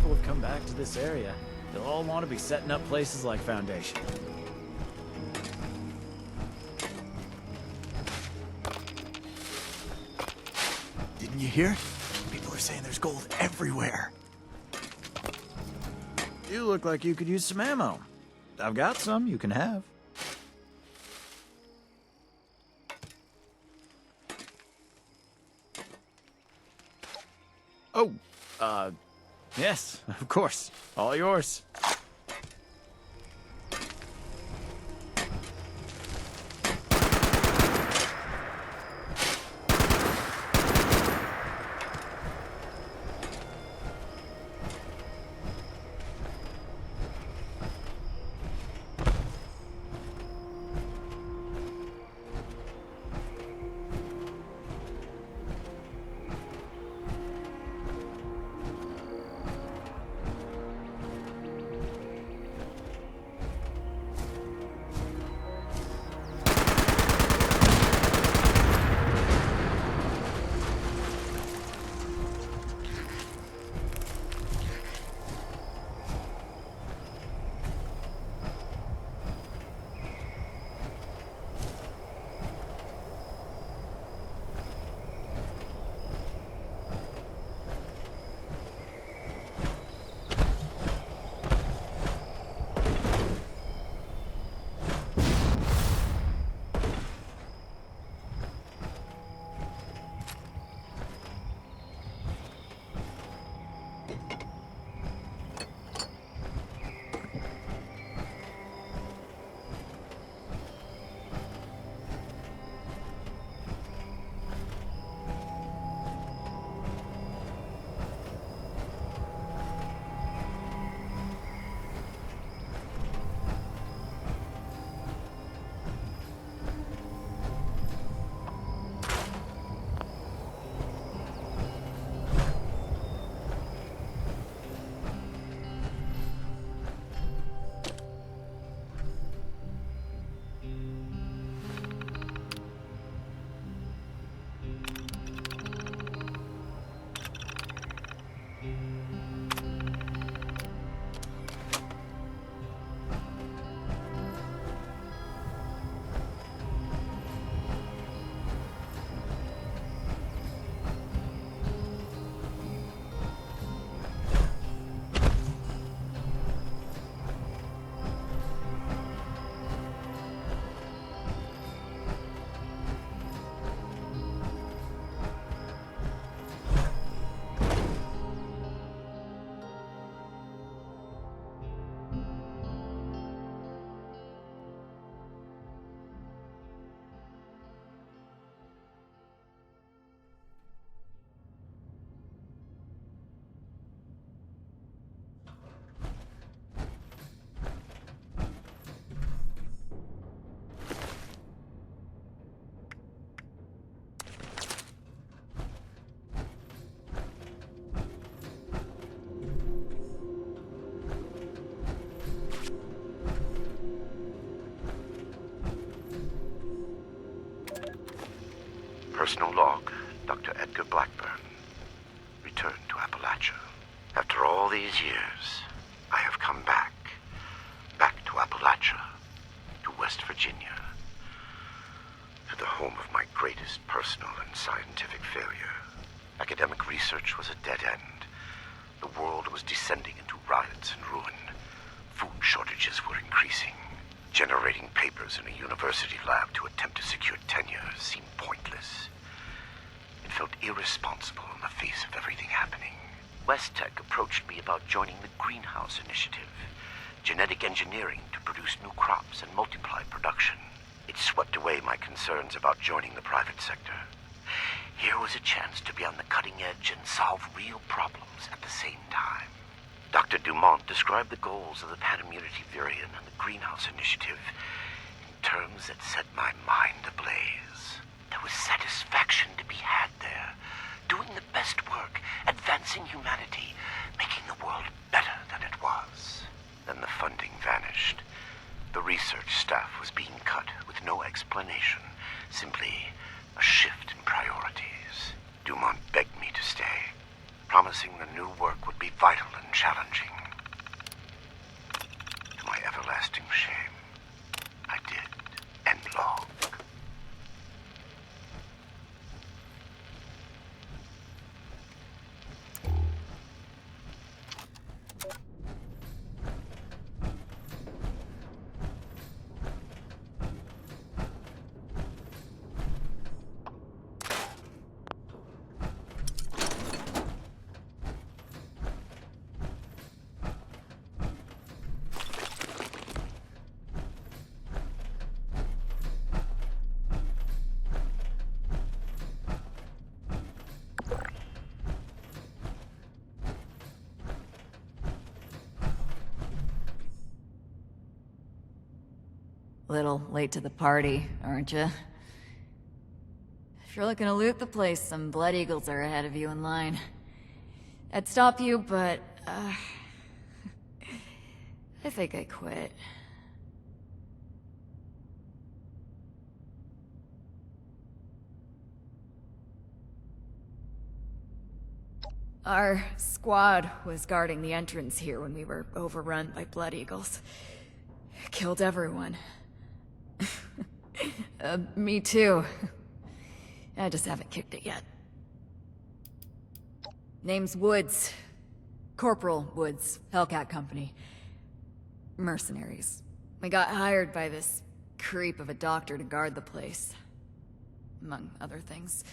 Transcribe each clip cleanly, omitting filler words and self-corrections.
people have come back to this area, they'll all want to be setting up places like Foundation. Didn't you hear? People are saying there's gold everywhere. You look like you could use some ammo. I've got some you can have. Oh, yes, of course. All yours. Personal log, Dr. Edgar Blackburn, returned to Appalachia. After all these years, I have come back to Appalachia, to West Virginia, to the home of my greatest personal and scientific failure. Academic research was a dead end. The world was descending into riots and ruin. Food shortages were increasing. Generating papers in a university lab to attempt to secure tenure seemed pointless. It felt irresponsible in the face of everything happening. Westtech approached me about joining the Greenhouse Initiative, genetic engineering to produce new crops and multiply production. It swept away my concerns about joining the private sector. Here was a chance to be on the cutting edge and solve real problems at the same time. Dr. Dumont described the goals of the Panimmunity Virion and the Greenhouse Initiative in terms that set my mind ablaze. There was satisfaction to be had there, doing the best work, advancing humanity, making the world better than it was. Then the funding vanished. The research staff was being cut with no explanation, simply a shift in priorities. Dumont begged me to stay, promising the new work would be vital in and challenging. To my everlasting shame, I did end long. Little late to the party, aren't you? If you're looking to loot the place, some Blood Eagles are ahead of you in line. I'd stop you, but, I think I quit. Our squad was guarding the entrance here when we were overrun by Blood Eagles. Killed everyone. Me too. I just haven't kicked it yet. Name's Woods. Corporal Woods, Hellcat Company. Mercenaries. We got hired by this creep of a doctor to guard the place. Among other things.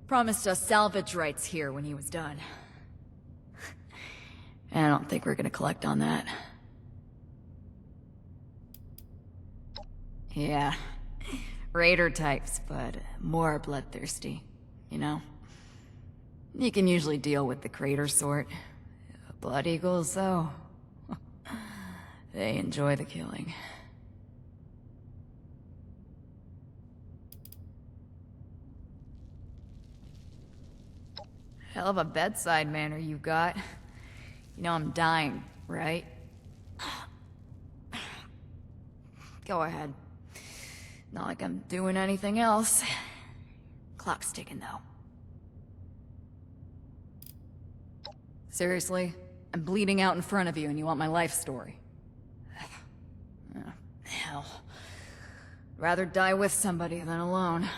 Promised us salvage rights here when he was done. I don't think we're gonna collect on that. Yeah. Raider types, but more bloodthirsty, you know? You can usually deal with the crater sort. Blood Eagles, though, they enjoy the killing. Hell of a bedside manner you got. You know I'm dying, right? Go ahead. Not like I'm doing anything else. Clock's ticking, though. Seriously? I'm bleeding out in front of you and you want my life story? Oh, hell. Rather die with somebody than alone.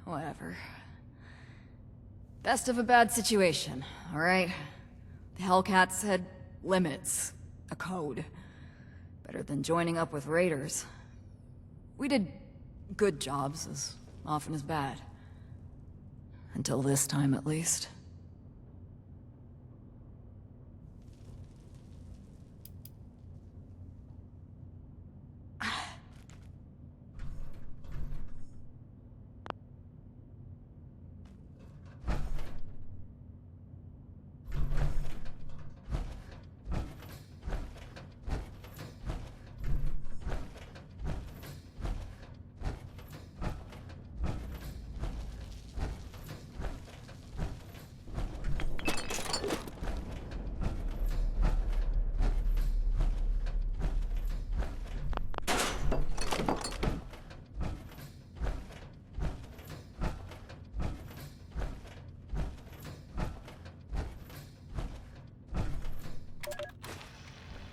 Whatever. Best of a bad situation, alright? The Hellcats had limits. A code. Better than joining up with raiders. We did good jobs as often as bad. Until this time, at least.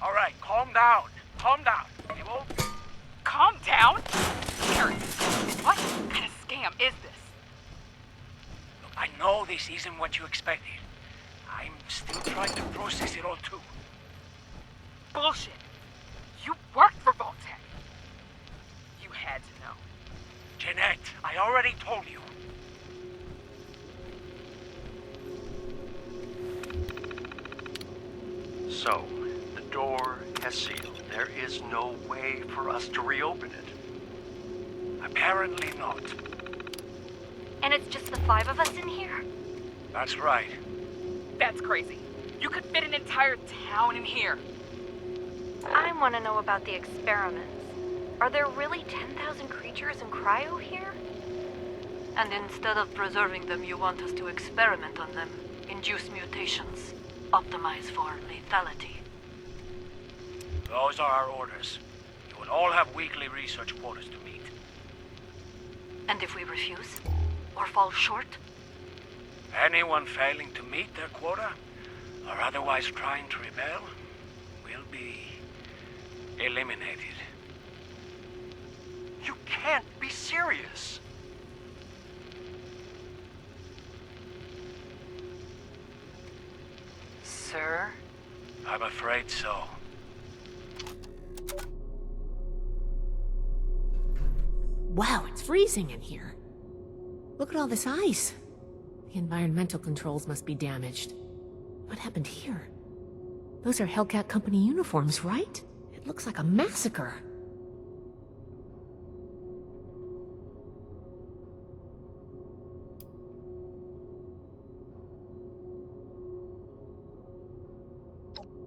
All right, calm down. Calm down. You won't... Calm down? Aaron, what kind of scam is this? Look, I know this isn't what you expected. I'm still trying to process it all too. Bullshit. You worked for Vault-Tec. You had to know. Jeanette, I already told you. So, the door has sealed. There is no way for us to reopen it. Apparently not. And it's just the 5 of us in here? That's right. That's crazy. You could fit an entire town in here. I want to know about the experiments. Are there really 10,000 creatures in cryo here? And instead of preserving them, you want us to experiment on them, induce mutations, optimize for lethality. Those are our orders. You will all have weekly research quotas to meet. And if we refuse? Or fall short? Anyone failing to meet their quota or otherwise trying to rebel will be eliminated. You can't be serious. Sir? I'm afraid so. Wow, it's freezing in here. Look at all this ice. The environmental controls must be damaged. What happened here? Those are Hellcat Company uniforms, right? It looks like a massacre.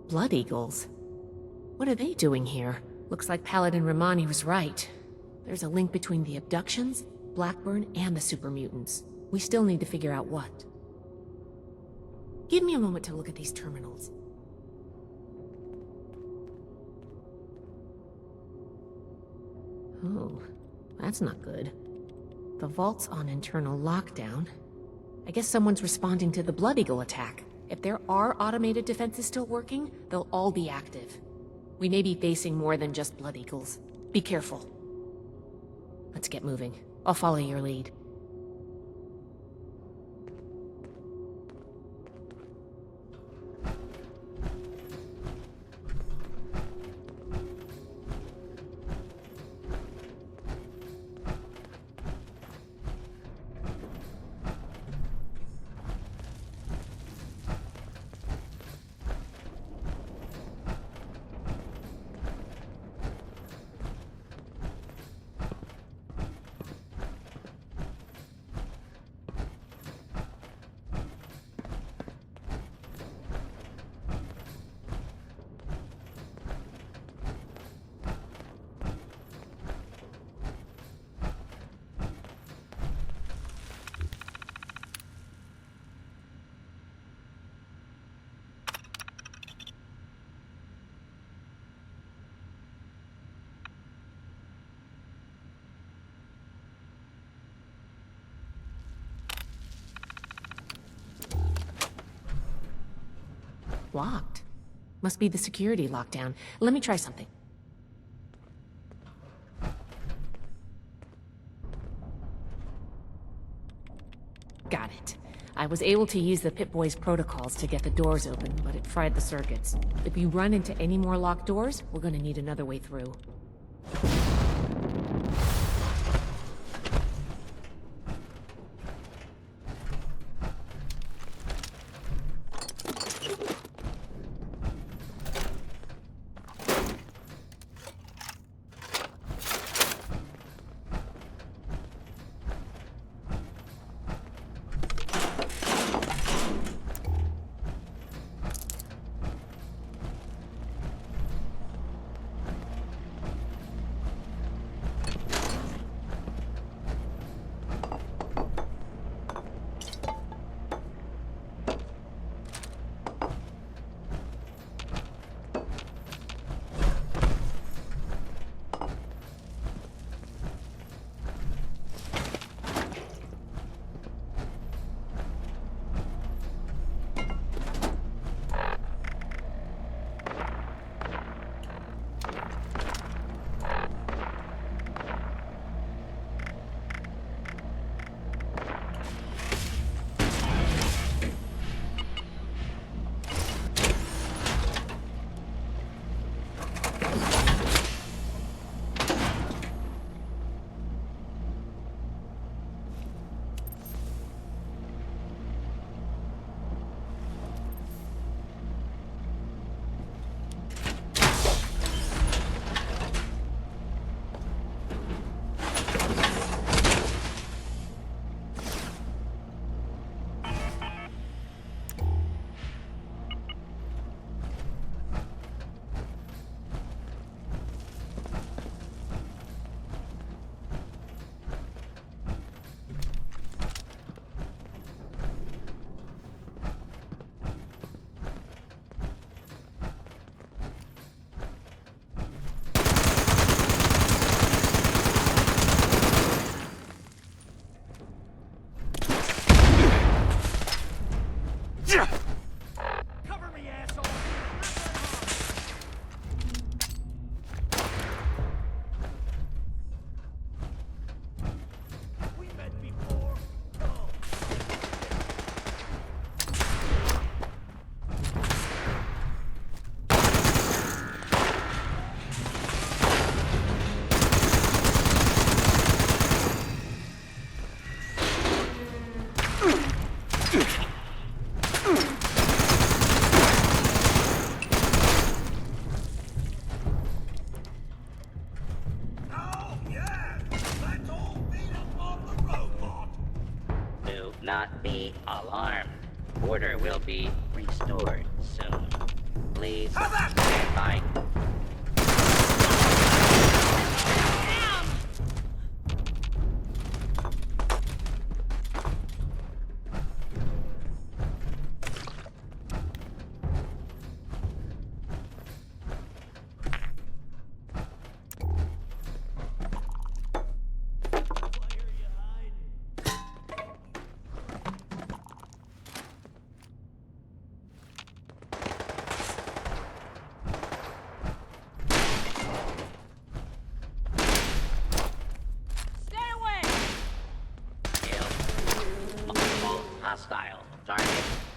Blood Eagles? What are they doing here? Looks like Paladin Romani was right. There's a link between the abductions, Blackburn, and the super mutants. We still need to figure out what. Give me a moment to look at these terminals. Oh, that's not good. The vault's on internal lockdown. I guess someone's responding to the Blood Eagle attack. If there are automated defenses still working, they'll all be active. We may be facing more than just Blood Eagles. Be careful. Let's get moving. I'll follow your lead. Locked. Must be the security lockdown. Let me try something. Got it. I was able to use the Pip-Boy's protocols to get the doors open, but it fried the circuits. If we run into any more locked doors, we're gonna need another way through. not be alarmed. Order will be restored soon. Please stand by. Hostile target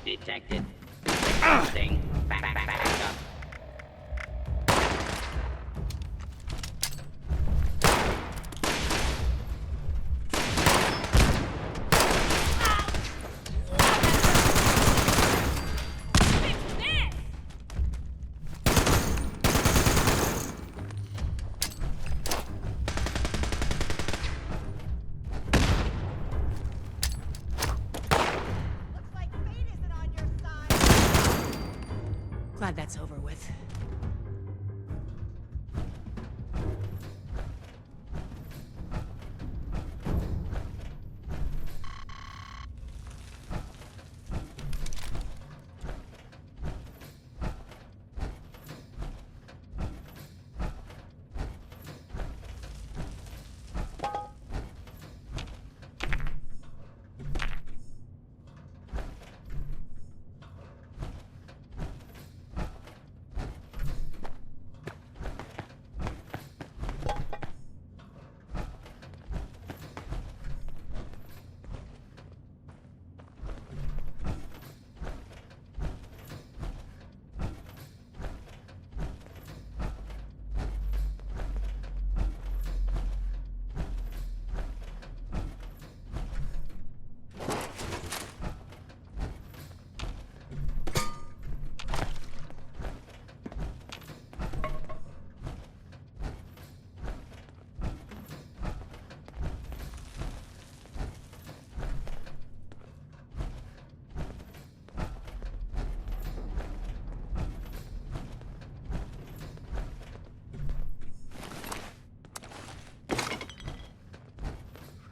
detected. Requesting backup. Glad that's over with.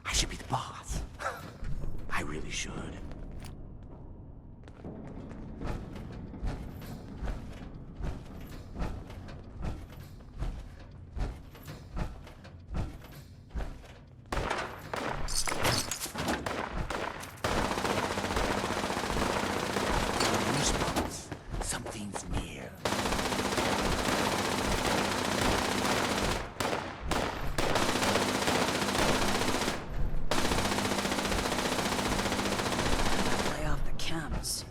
I should be the boss. I really should. Goosebumps. Something's near. Lay off the chems.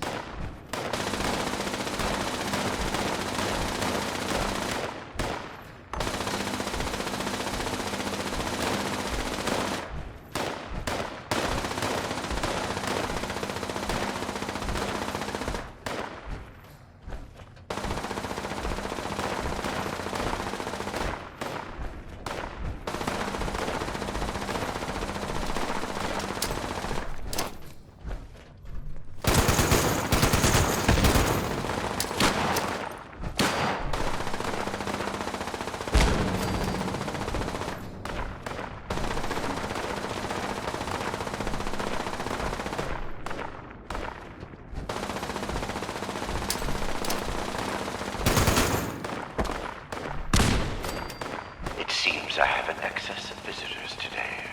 It seems I have an excess of visitors today.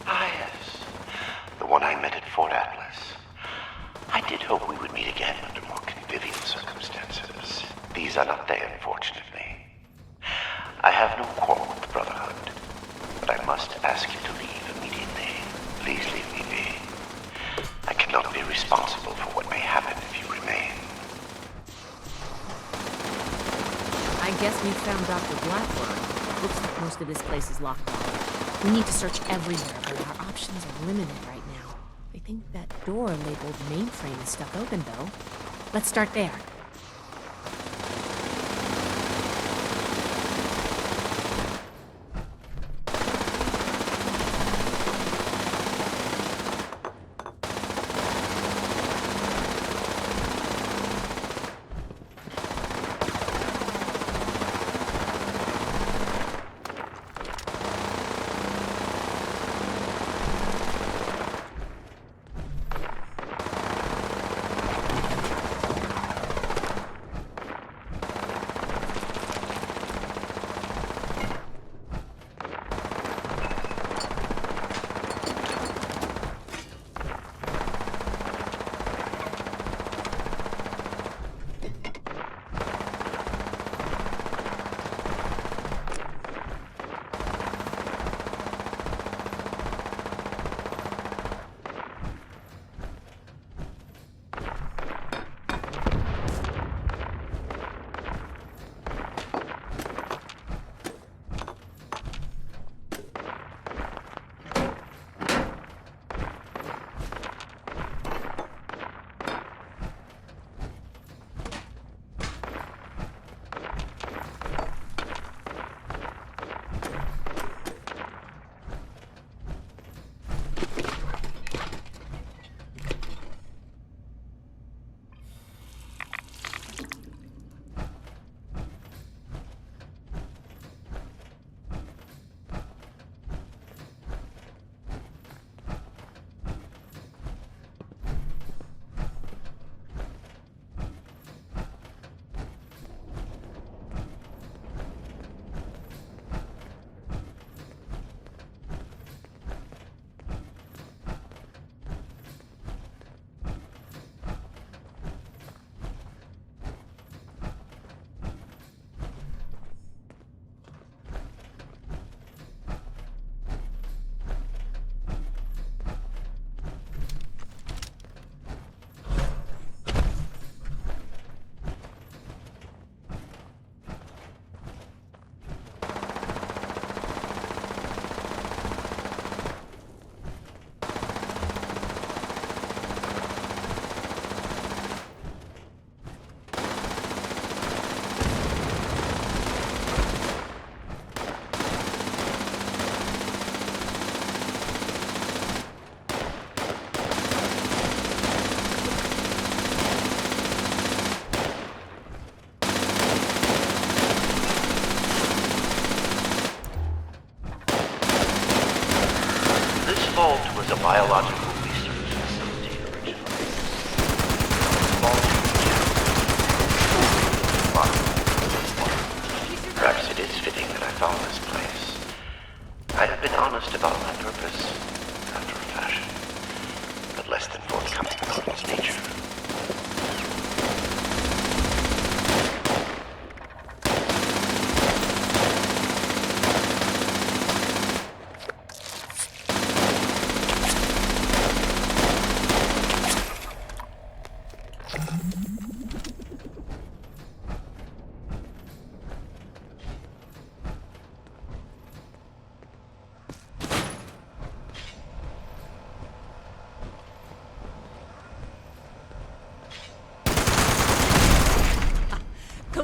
Ah, yes. The one I met at Fort Atlas. I did hope we would meet again under more convivial circumstances. These are not they, unfortunately. I have no quarrel with the Brotherhood, but I must ask you to leave immediately. Please leave me be. I cannot be responsible for what may happen if you remain. I guess we found Dr. Blackburn. Looks like most of this place is locked off. We need to search everywhere, but our options are limited right now. I think that door labeled mainframe is stuck open, though. Let's start there.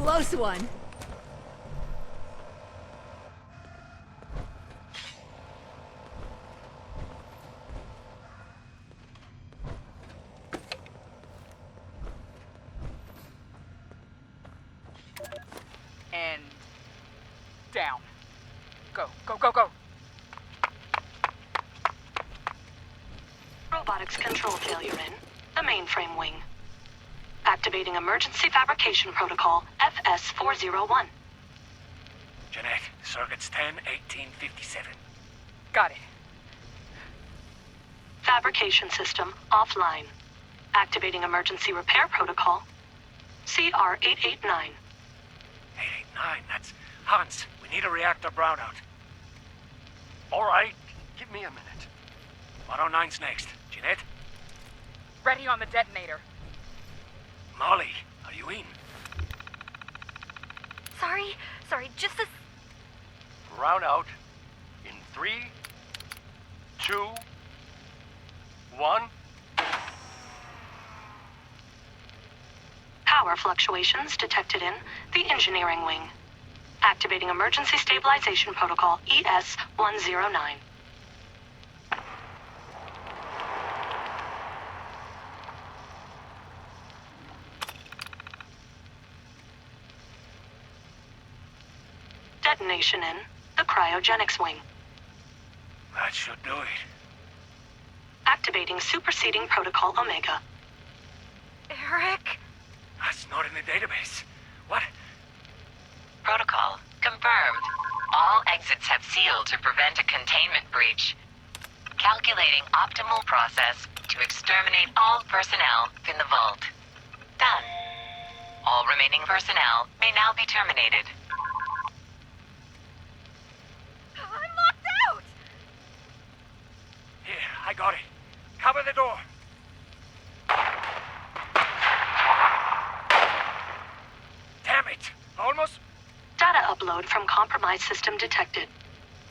Close one. And down. Go, go, go, go. Robotics control failure in the mainframe wing. Activating emergency fabrication protocol FS-401. Jeanette, circuits 10-1857. Got it. Fabrication system offline. Activating emergency repair protocol CR-889. 889, that's Hans. We need a reactor brownout. All right, give me a minute. 109's next. Jeanette? Ready on the detonator. Molly, are you in? Sorry, just a... Round out in 3, 2, 1. Power fluctuations detected in the engineering wing. Activating emergency stabilization protocol ES-109. Detonation in the cryogenics wing. That should do it. Activating superseding protocol Omega. Eric? That's not in the database. What? Protocol confirmed. All exits have sealed to prevent a containment breach. Calculating optimal process to exterminate all personnel in the vault. Done. All remaining personnel may now be terminated. I'm locked out! Here, I got it. Cover the door. Damn it! Almost... Data upload from compromised system detected.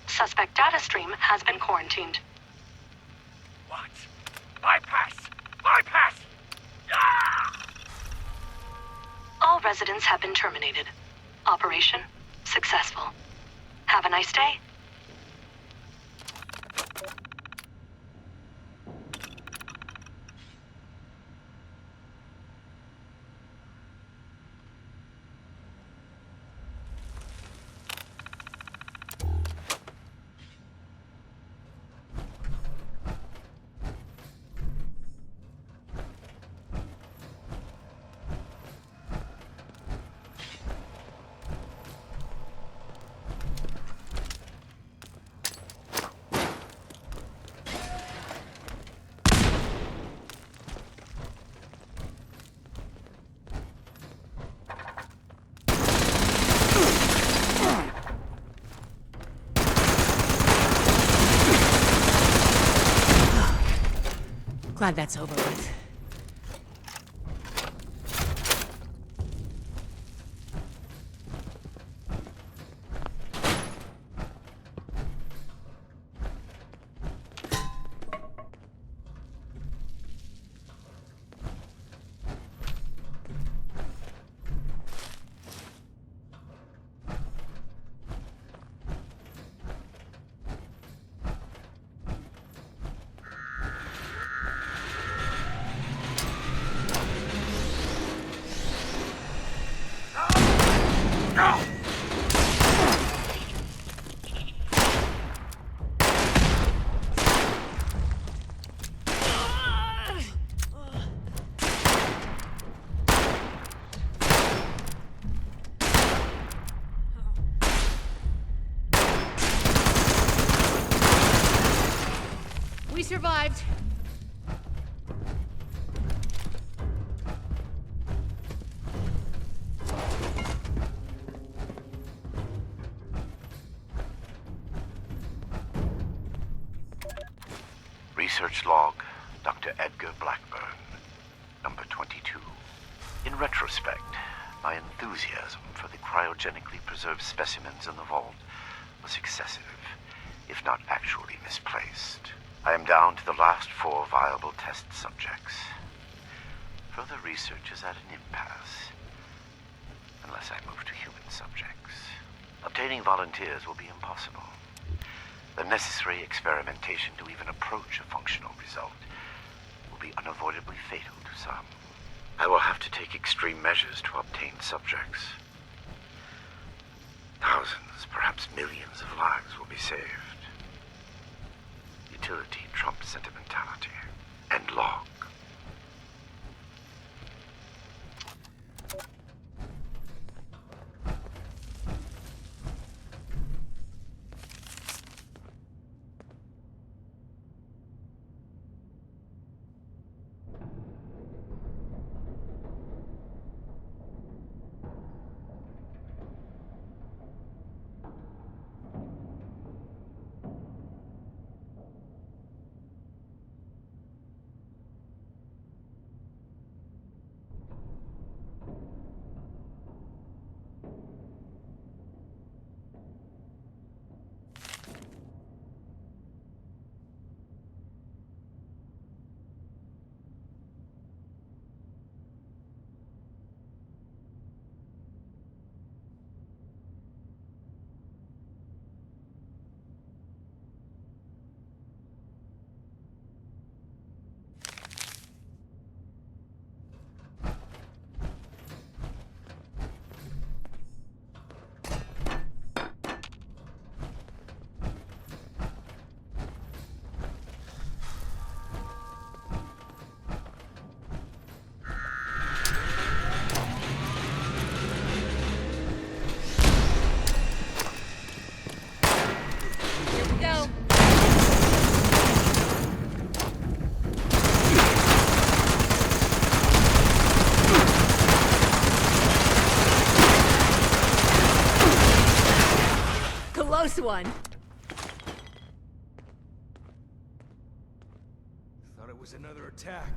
Suspect data stream has been quarantined. What? Bypass! Bypass! Ah! All residents have been terminated. Operation successful. Have a nice day. Glad that's over with. We survived. Research log, Dr. Edgar Blackburn, number 22. In retrospect, my enthusiasm for the cryogenically preserved specimens in the vault was excessive, if not actually misplaced. I am down to the last 4 viable test subjects. Further research is at an impasse. unless I move to human subjects. Obtaining volunteers will be impossible. The necessary experimentation to even approach a functional result will be unavoidably fatal to some. I will have to take extreme measures to obtain subjects. Thousands, perhaps millions of lives will be saved. Utility trumps sentimentality. And log. Close one. Thought it was another attack.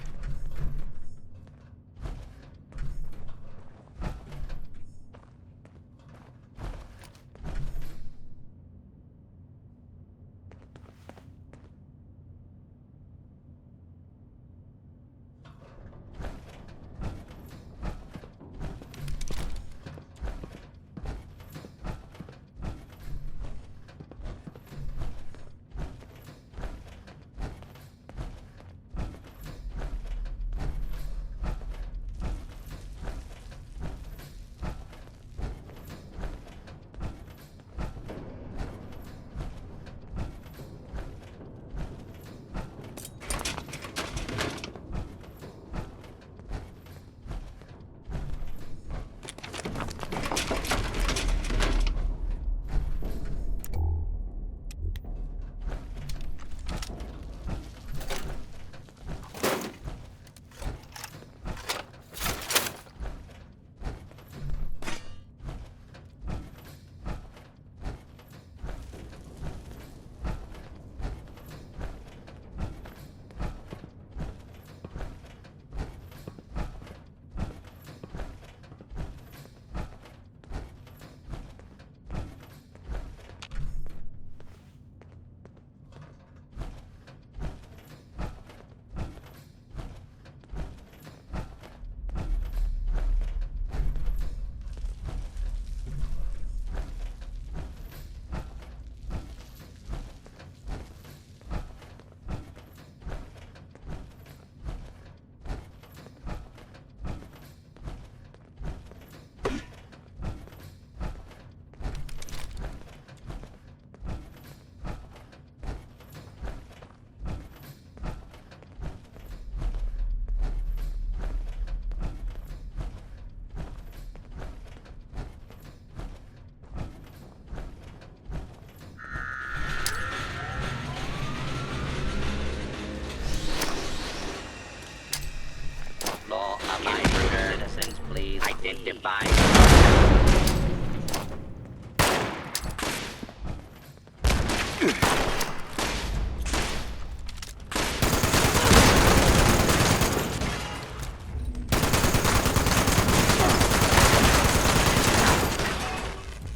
identify.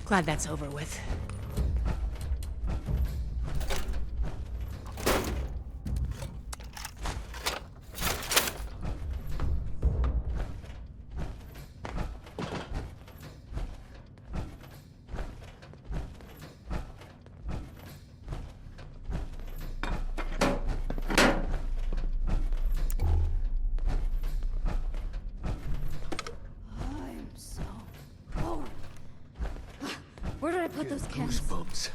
Glad that's over with. cut those cans. Goosebumps.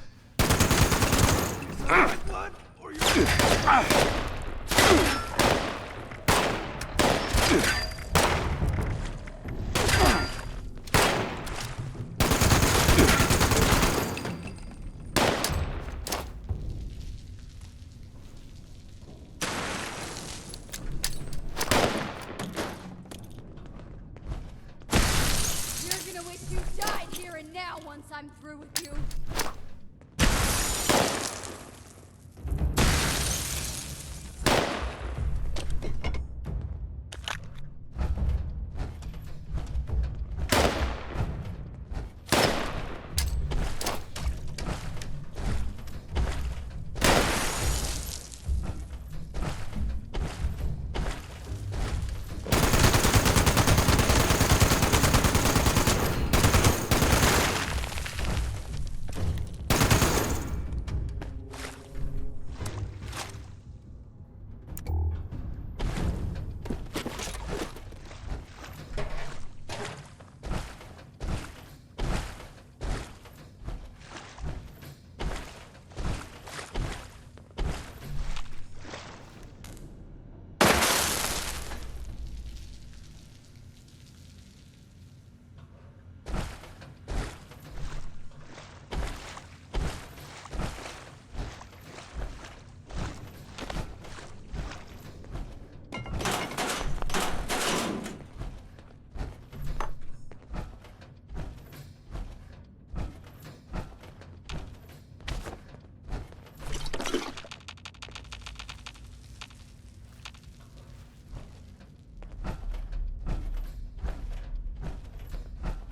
You're gonna wish you died here and now once I'm through with you.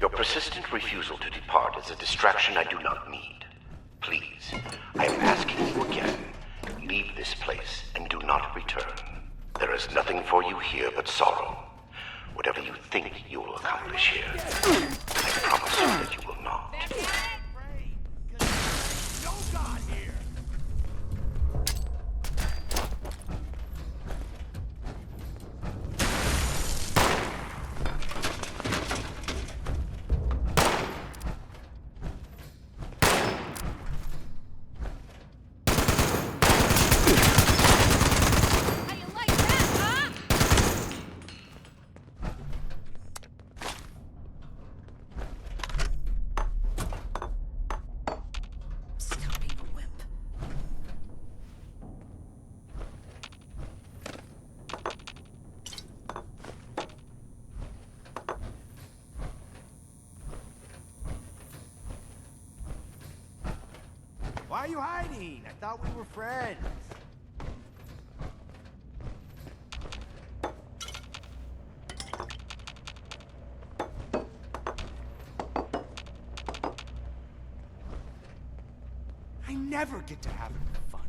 Your persistent refusal to depart is a distraction I do not need. Please, I am asking you again, leave this place and do not return. There is nothing for you here but sorrow. Whatever you think you will accomplish here, I promise you that you will not. Why are you hiding? I thought we were friends. I never get to have fun.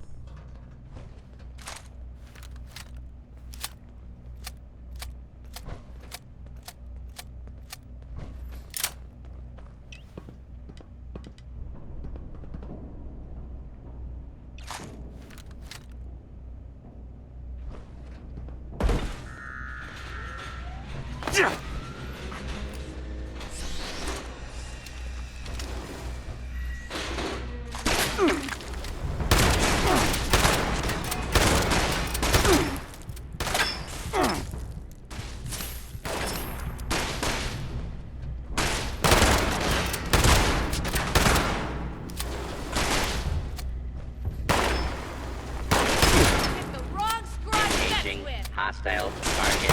Hostile target.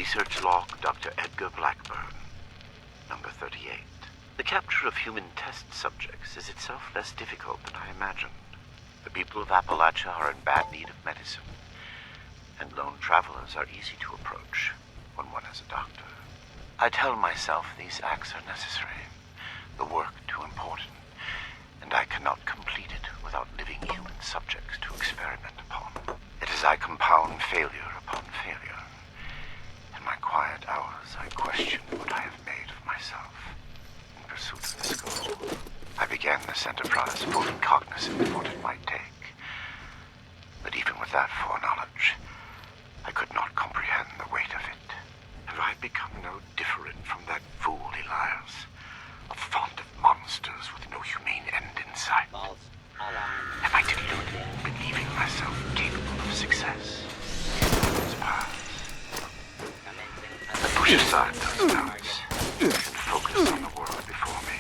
Research log, Dr. Edgar Blackburn, number 38. The capture of human test subjects is itself less difficult than I imagined. The people of Appalachia are in bad need of medicine, and lone travelers are easy to approach when one is a doctor. I tell myself these acts are necessary, the work too important, and I cannot complete it without living human subjects to experiment upon. It is I compound failure upon failure. In my quiet hours, I question what I have made of myself in pursuit of this goal. I began this enterprise fully cognizant of what it might take. But even with that foreknowledge, I could not comprehend the weight of it. Have I become no different from that fool Elias, a font of monsters with no humane end in sight? Am I deluded, believing myself capable of success? Push aside those doubts and focus on the world before me.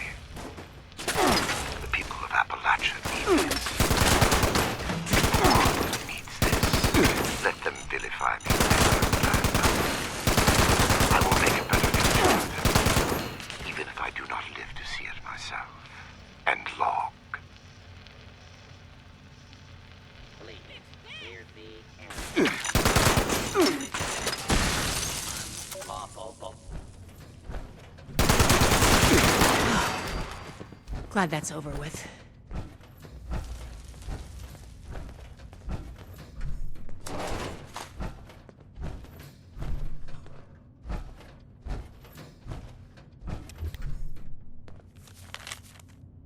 The people of Appalachia need this. The world needs this. Let them vilify me. I will make a better future of them, even if I do not live to see it myself. End log. Please, clear the air. Glad that's over with.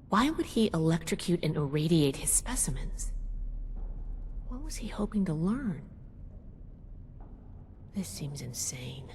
Why would he electrocute and irradiate his specimens? What was he hoping to learn? This seems insane.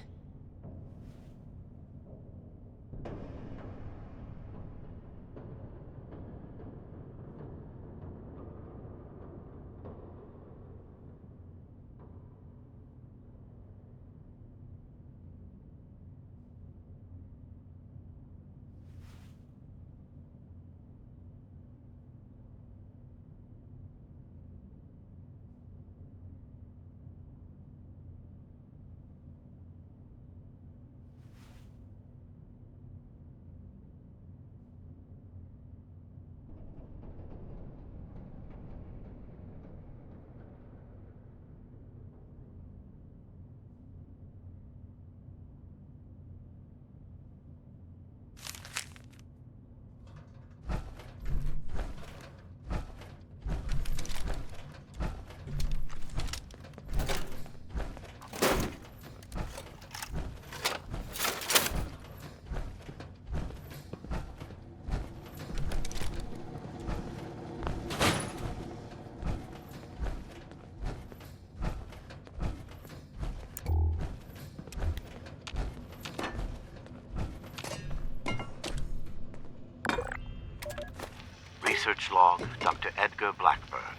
Research log, Dr. Edgar Blackburn,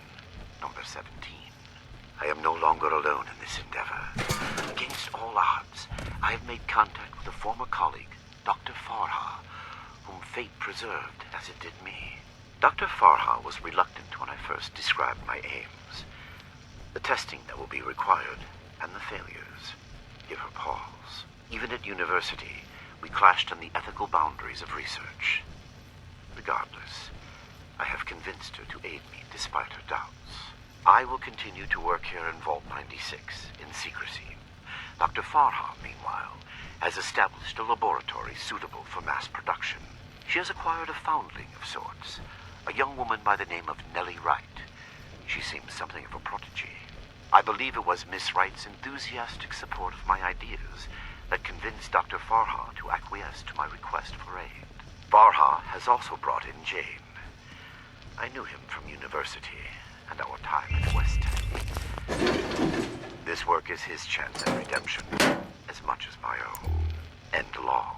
number 17. I am no longer alone in this endeavor. Against all odds, I have made contact with a former colleague, Dr. Farha, whom fate preserved as it did me. Dr. Farha was reluctant when I first described my aims. The testing that will be required, and the failures, give her pause. Even at university, we clashed on the ethical boundaries of research. Regardless, I have convinced her to aid me despite her doubts. I will continue to work here in Vault 96 in secrecy. Dr. Farha, meanwhile, has established a laboratory suitable for mass production. She has acquired a foundling of sorts, a young woman by the name of Nellie Wright. She seems something of a prodigy. I believe it was Miss Wright's enthusiastic support of my ideas that convinced Dr. Farha to acquiesce to my request for aid. Farha has also brought in Jane. I knew him from university and our time at West Tech. This work is his chance at redemption as much as my own. End log.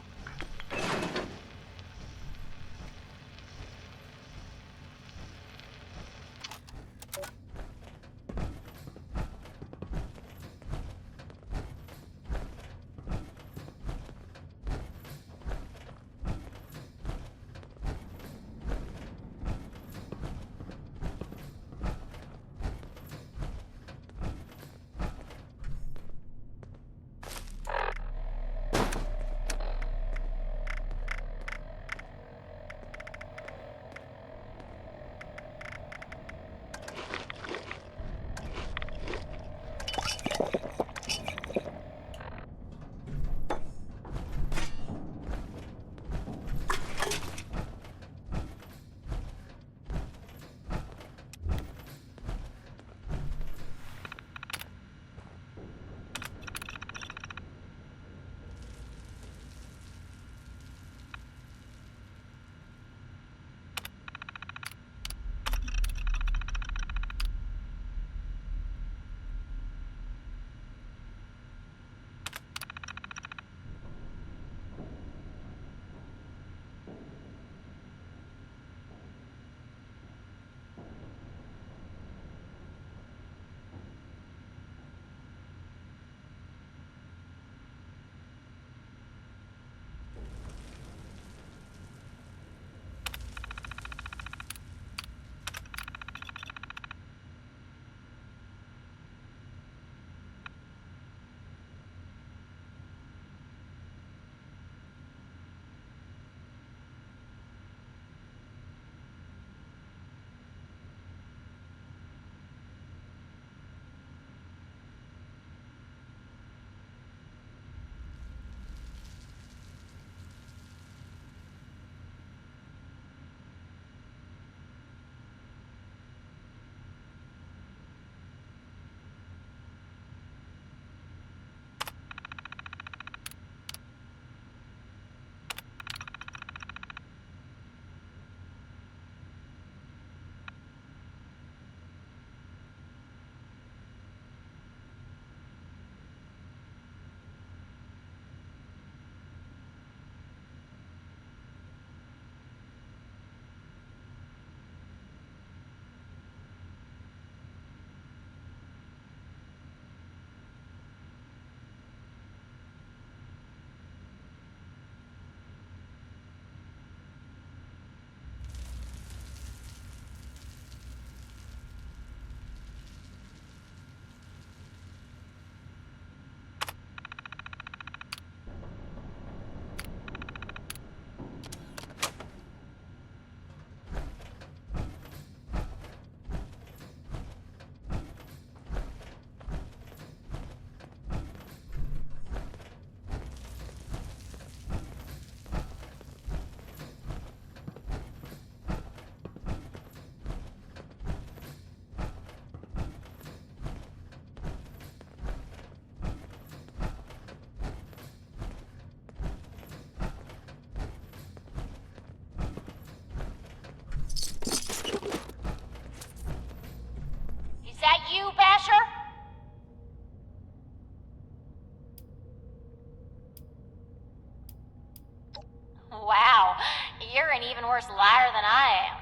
worse liar than I am.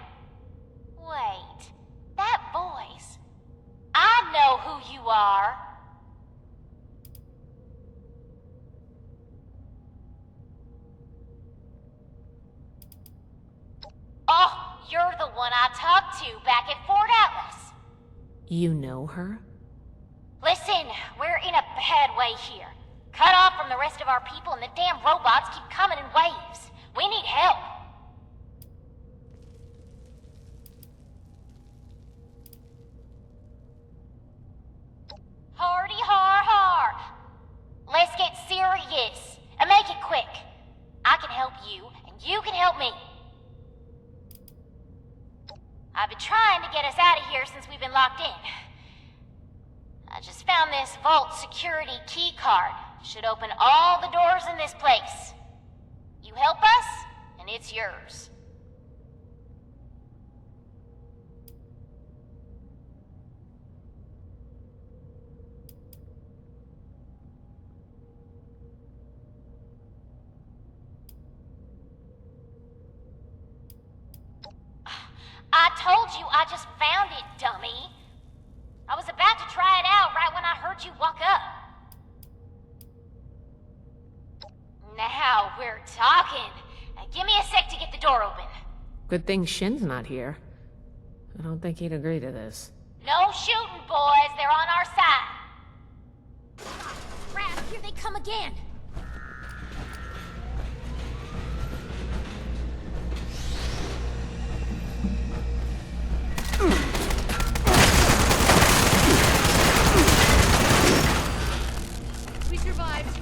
Wait, that voice. I know who you are. Oh, you're the one I talked to back at Fort Atlas. You know her? Listen, we're in a bad way here. Cut off from the rest of our people and the damn robots keep coming in waves. We need help. Hardy har har. Let's get serious and make it quick. I can help you and you can help me. I've been trying to get us out of here since we've been locked in. I just found this vault security key card. Should open all the doors in this place. You help us, and it's yours. I told you I just found it, dummy. I was about to try it out right when I heard you walk up. Now we're talking. Give me a sec to get the door open. Good thing Shin's not here. I don't think he'd agree to this. No shooting, boys. They're on our side. Crap, here they come again. We survived.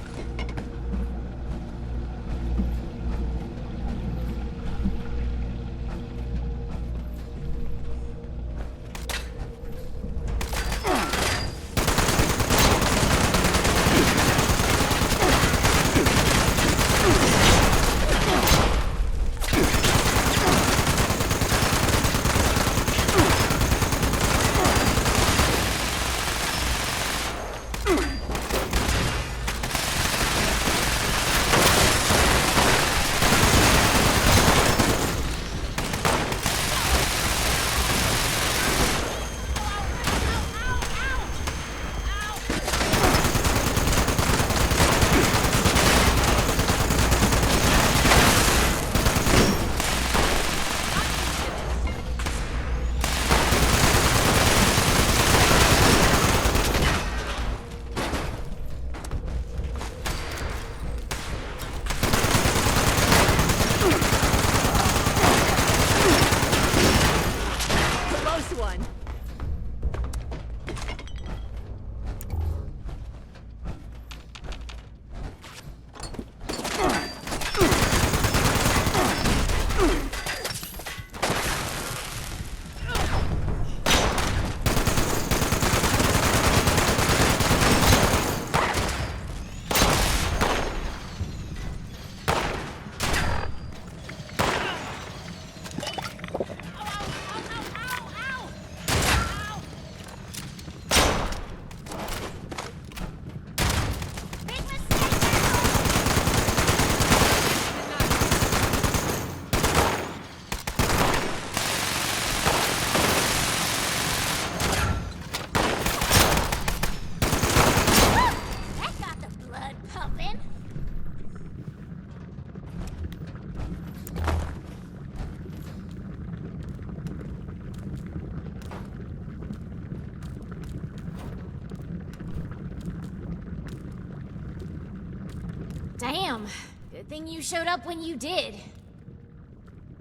Damn. Good thing you showed up when you did.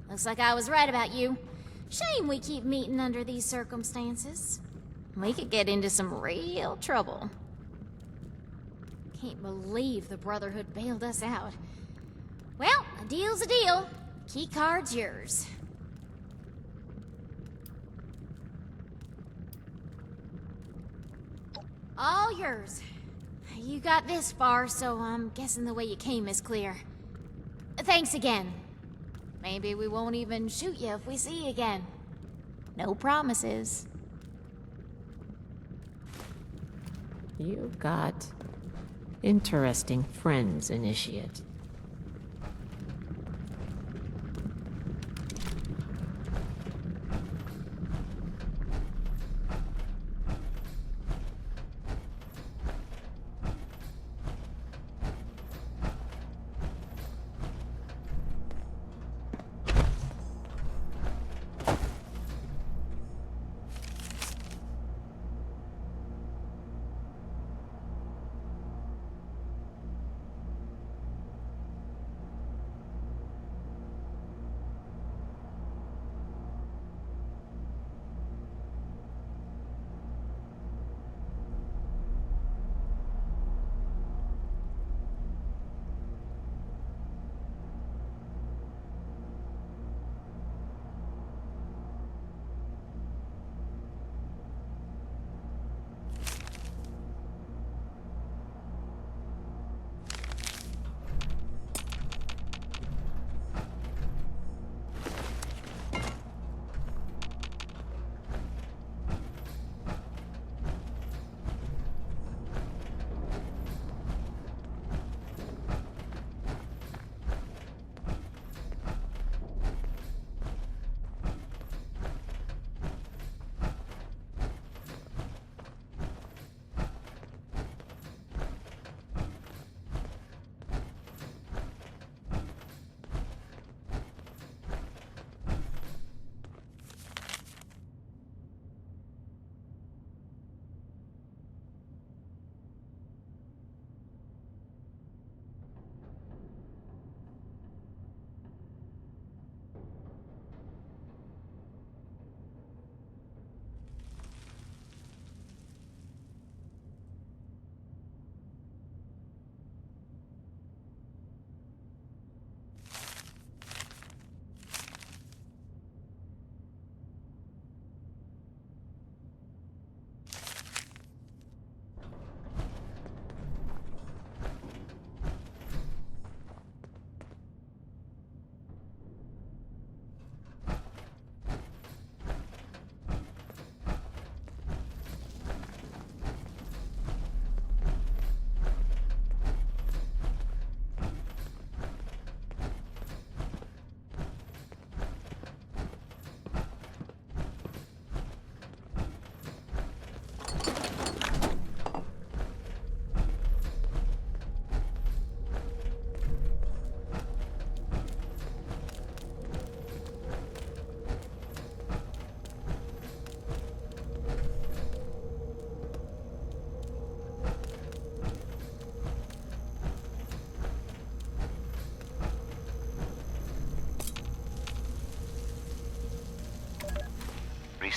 Looks like I was right about you. Shame we keep meeting under these circumstances. We could get into some real trouble. Can't believe the Brotherhood bailed us out. Well, a deal's a deal. Key card's yours. All yours. You got this far, so I'm guessing the way you came is clear. Thanks again. Maybe we won't even shoot you if we see you again. No promises. You got interesting friends, Initiate.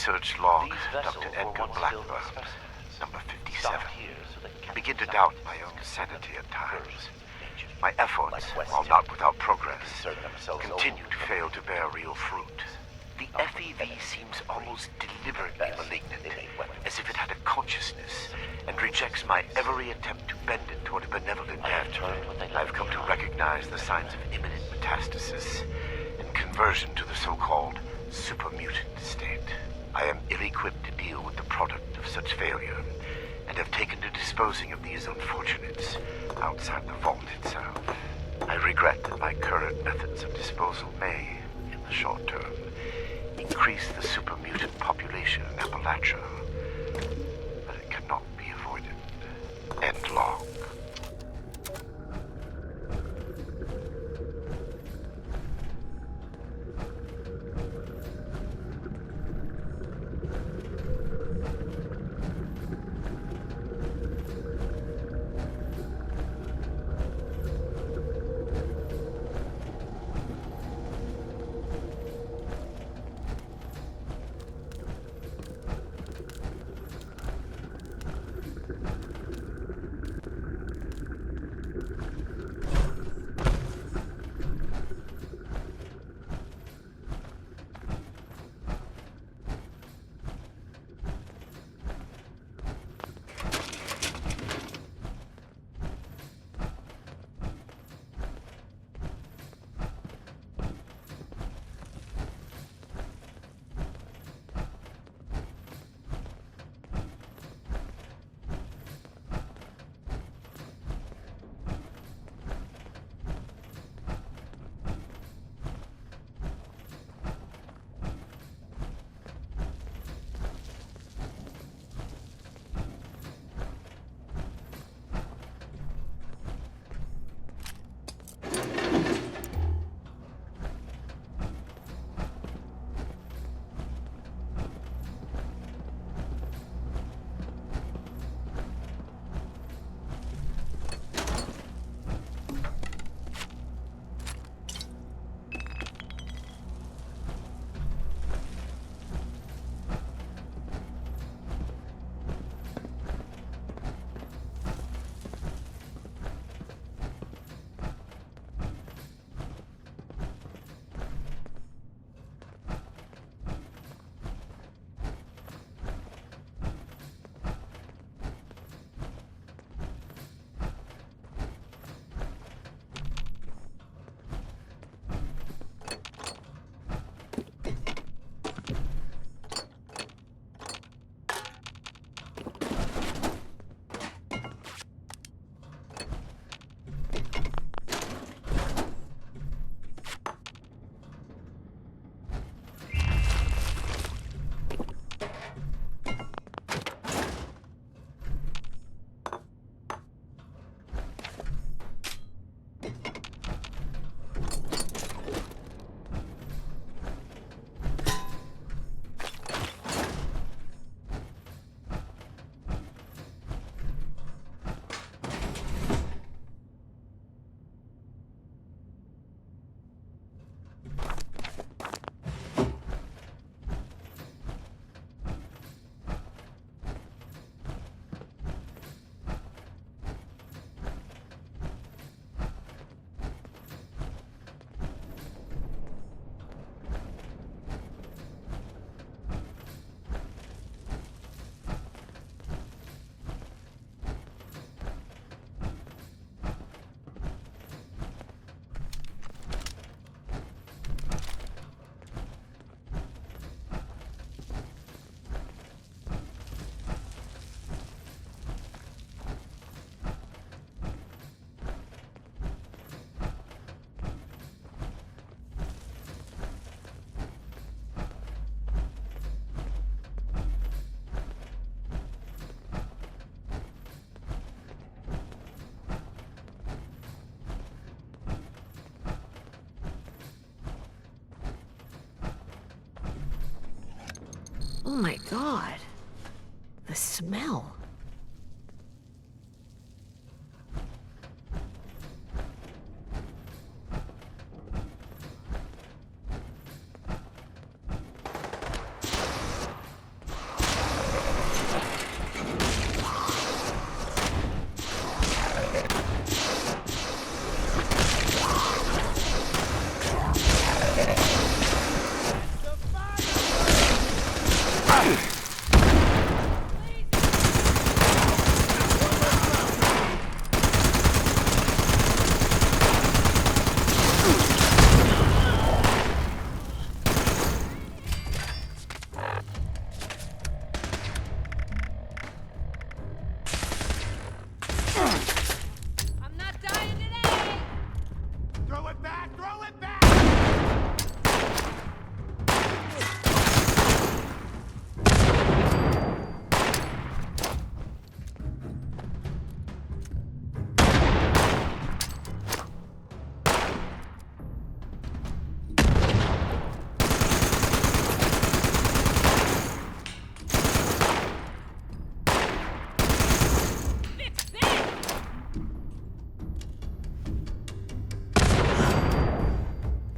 Research log, Dr. Edgar Blackburn, number 57. I begin to doubt my own sanity at times. My efforts, while not without progress, continue to fail to bear real fruit. The FEV seems almost deliberately malignant, as if it had a consciousness, and rejects my every attempt to bend it toward a benevolent end. I've come to recognize the signs of imminent metastasis and conversion to the so-called supermutant state. I am ill-equipped to deal with the product of such failure, and have taken to disposing of these unfortunates outside the vault itself. I regret that my current methods of disposal may, in the short term, increase the supermutant population in Appalachia, but it cannot be avoided. End log.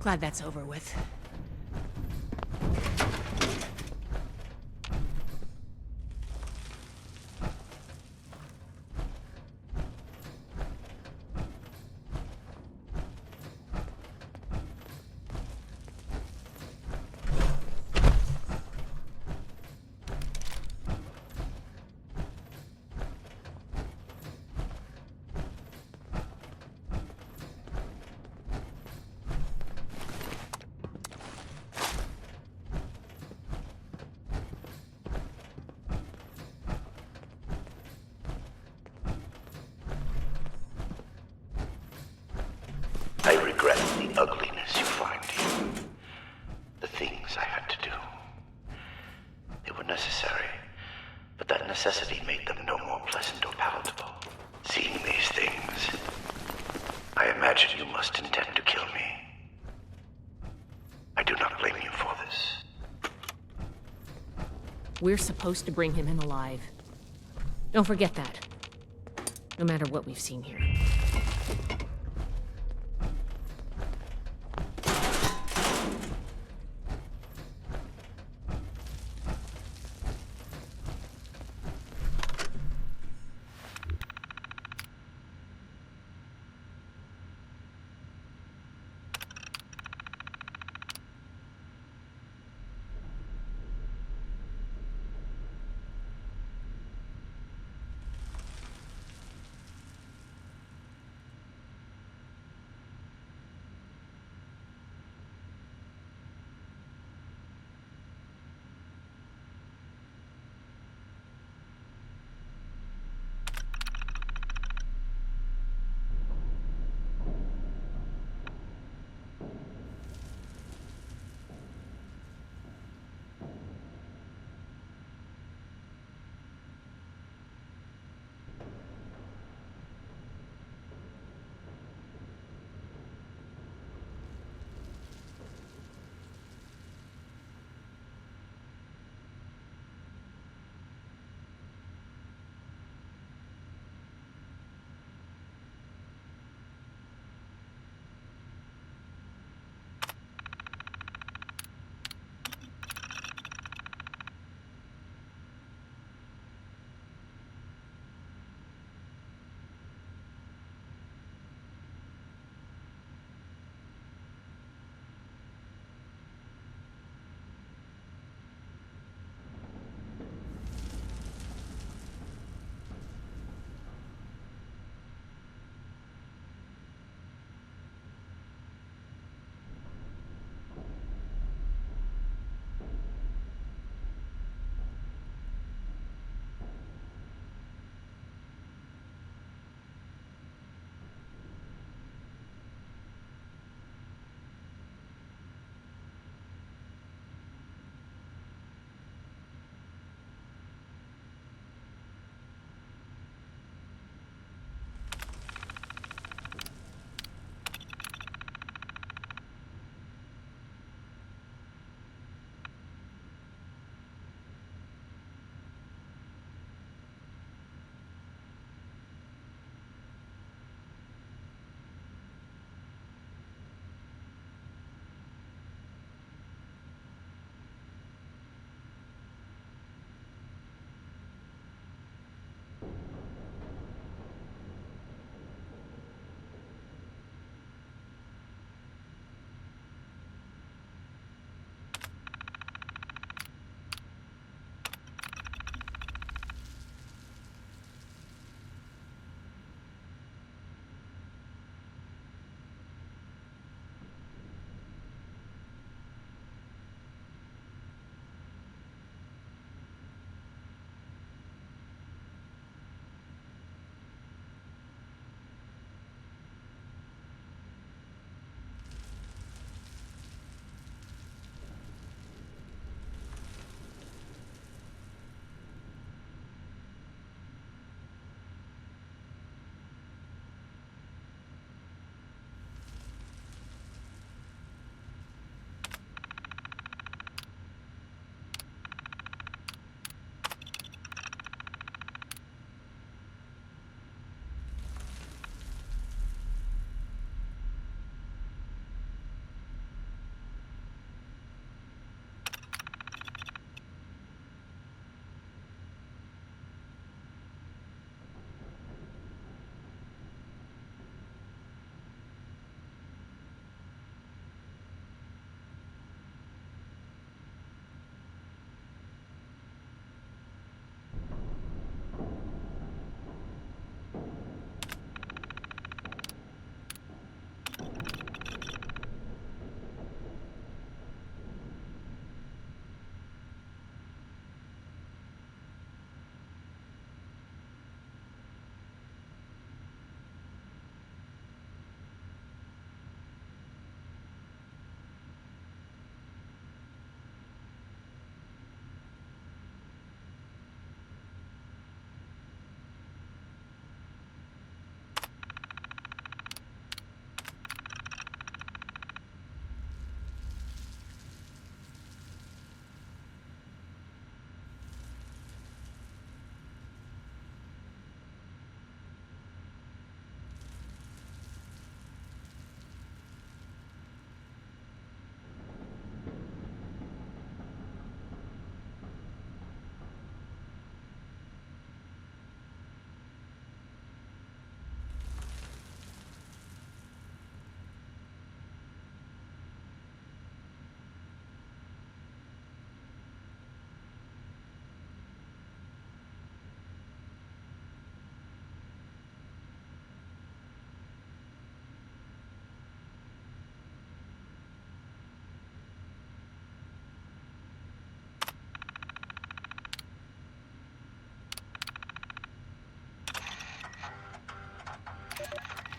Glad that's over with. I regret the ugliness you find here. The things I had to do. They were necessary, but that necessity made them no more pleasant or palatable. Seeing these things, I imagine you must intend to kill me. I do not blame you for this. We're supposed to bring him in alive. Don't forget that. No matter what we've seen here.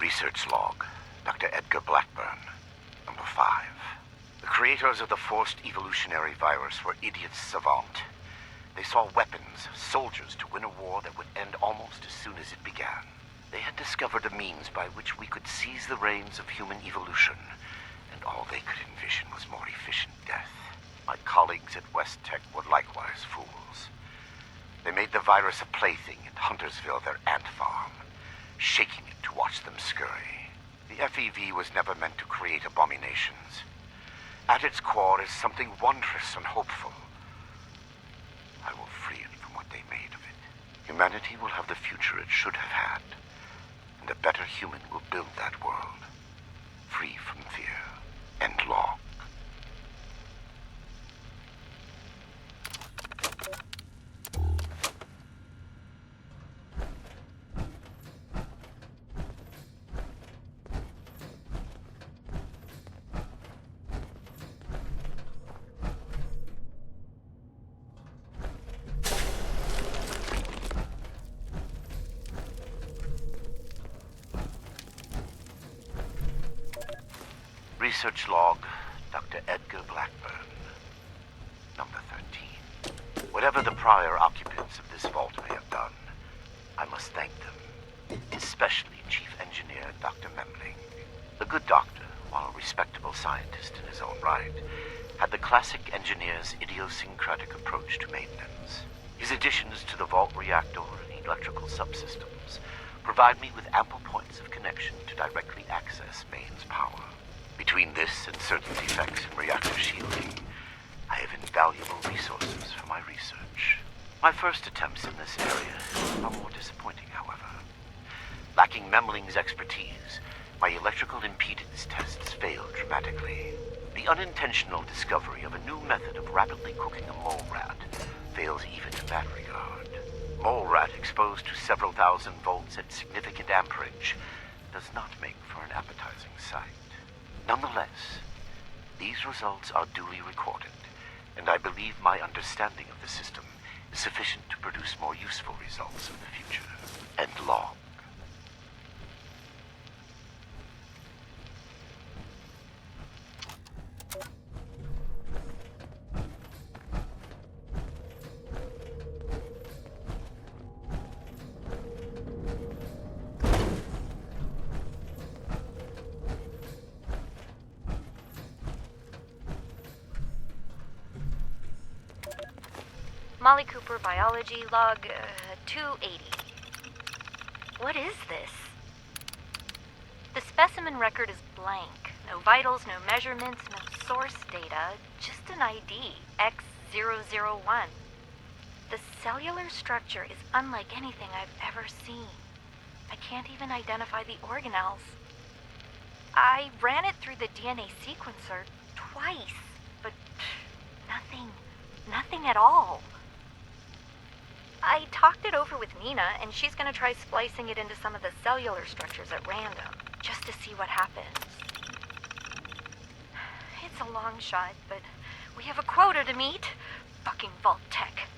Research log, Dr. Edgar Blackburn, number 5. The creators of the forced evolutionary virus were idiots savant. They saw weapons, soldiers to win a war that would end almost as soon as it began. They had discovered a means by which we could seize the reins of human evolution, and all they could envision was more efficient death. My colleagues at West Tech were likewise fools. They made the virus a plaything and Huntersville their ant farm, shaking it to watch them scurry. The FEV was never meant to create abominations. At its core is something wondrous and hopeful. I will free it from what they made of it. Humanity will have the future it should have had, and a better human will build that world, free from fear and log. Research log, Dr. Edgar Blackburn, number 13. Whatever the prior occupants of this vault may have done, I must thank them, especially Chief Engineer Dr. Memling. The good doctor, while a respectable scientist in his own right, had the classic engineer's idiosyncratic approach to maintenance. His additions to the vault reactor and electrical subsystems provide me with ample points of connection to directly access mains power. Between this and certain defects in reactor shielding, I have invaluable resources for my research. My first attempts in this area are more disappointing, however. Lacking Memling's expertise, my electrical impedance tests failed dramatically. The unintentional discovery of a new method of rapidly cooking a mole rat fails even in that regard. Mole rat exposed to several thousand volts at significant amperage does not make for an appetizing sight. Nonetheless, these results are duly recorded, and I believe my understanding of the system is sufficient to produce more useful results in the future. End log. Molly Cooper, biology, log 280. What is this? The specimen record is blank. No vitals, no measurements, no source data, just an ID, X001. The cellular structure is unlike anything I've ever seen. I can't even identify the organelles. I ran it through the DNA sequencer twice, but nothing at all. I talked it over with Nina, and she's gonna try splicing it into some of the cellular structures at random, just to see what happens. It's a long shot, but we have a quota to meet. Fucking Vault Tech.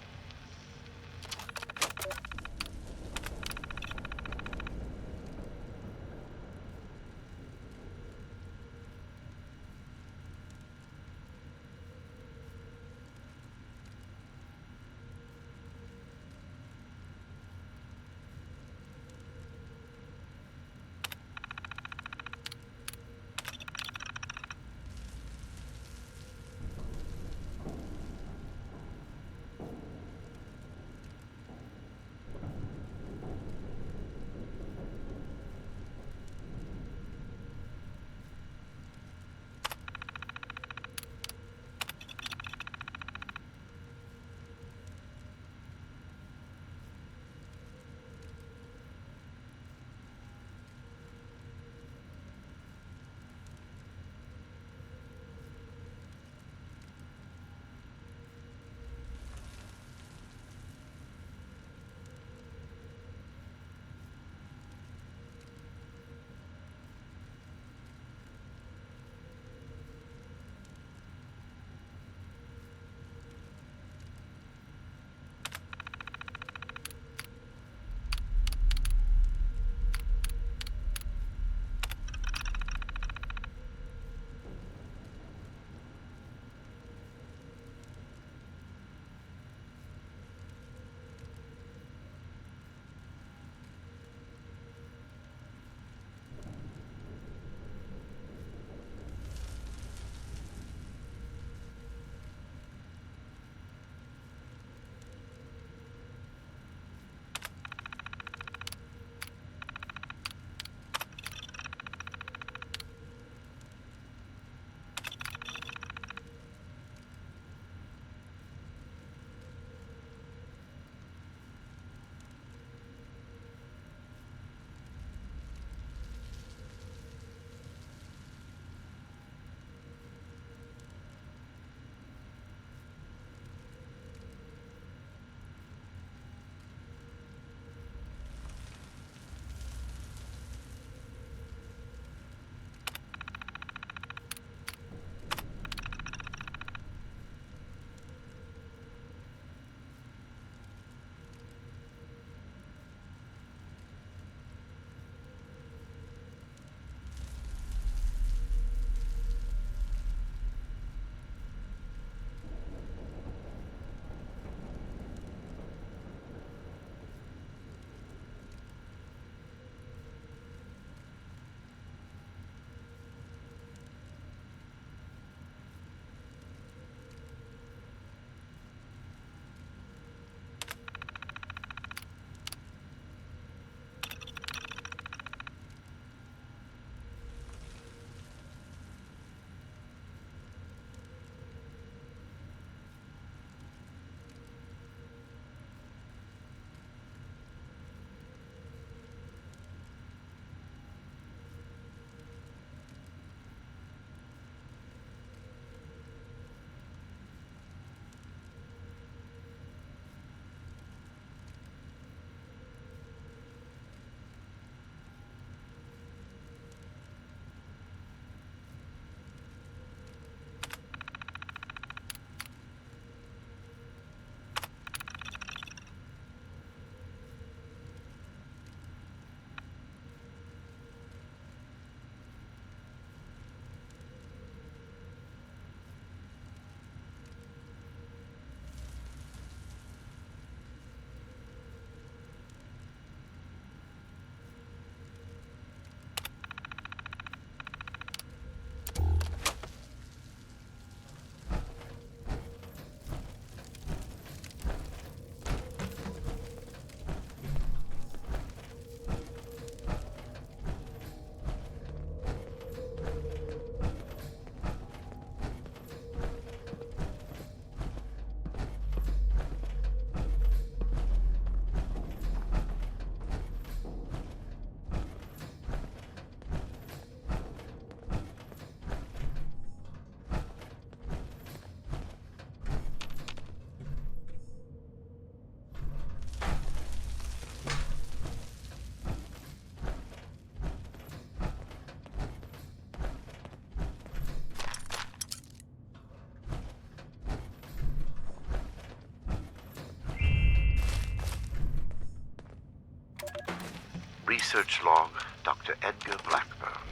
Research log, Dr. Edgar Blackburn,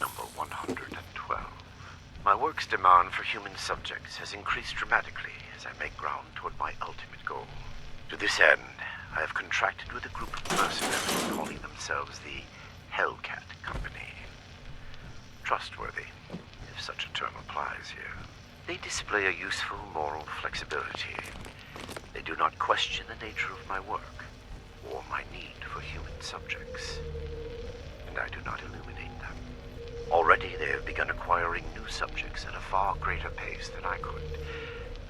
number 112. My work's demand for human subjects has increased dramatically as I make ground toward my ultimate goal. To this end, I have contracted with a group of mercenaries calling themselves the Hellcat Company. Trustworthy, if such a term applies here. They display a useful moral flexibility. They do not question the nature of my work or my need for human subjects. And I do not illuminate them. Already they have begun acquiring new subjects at a far greater pace than I could,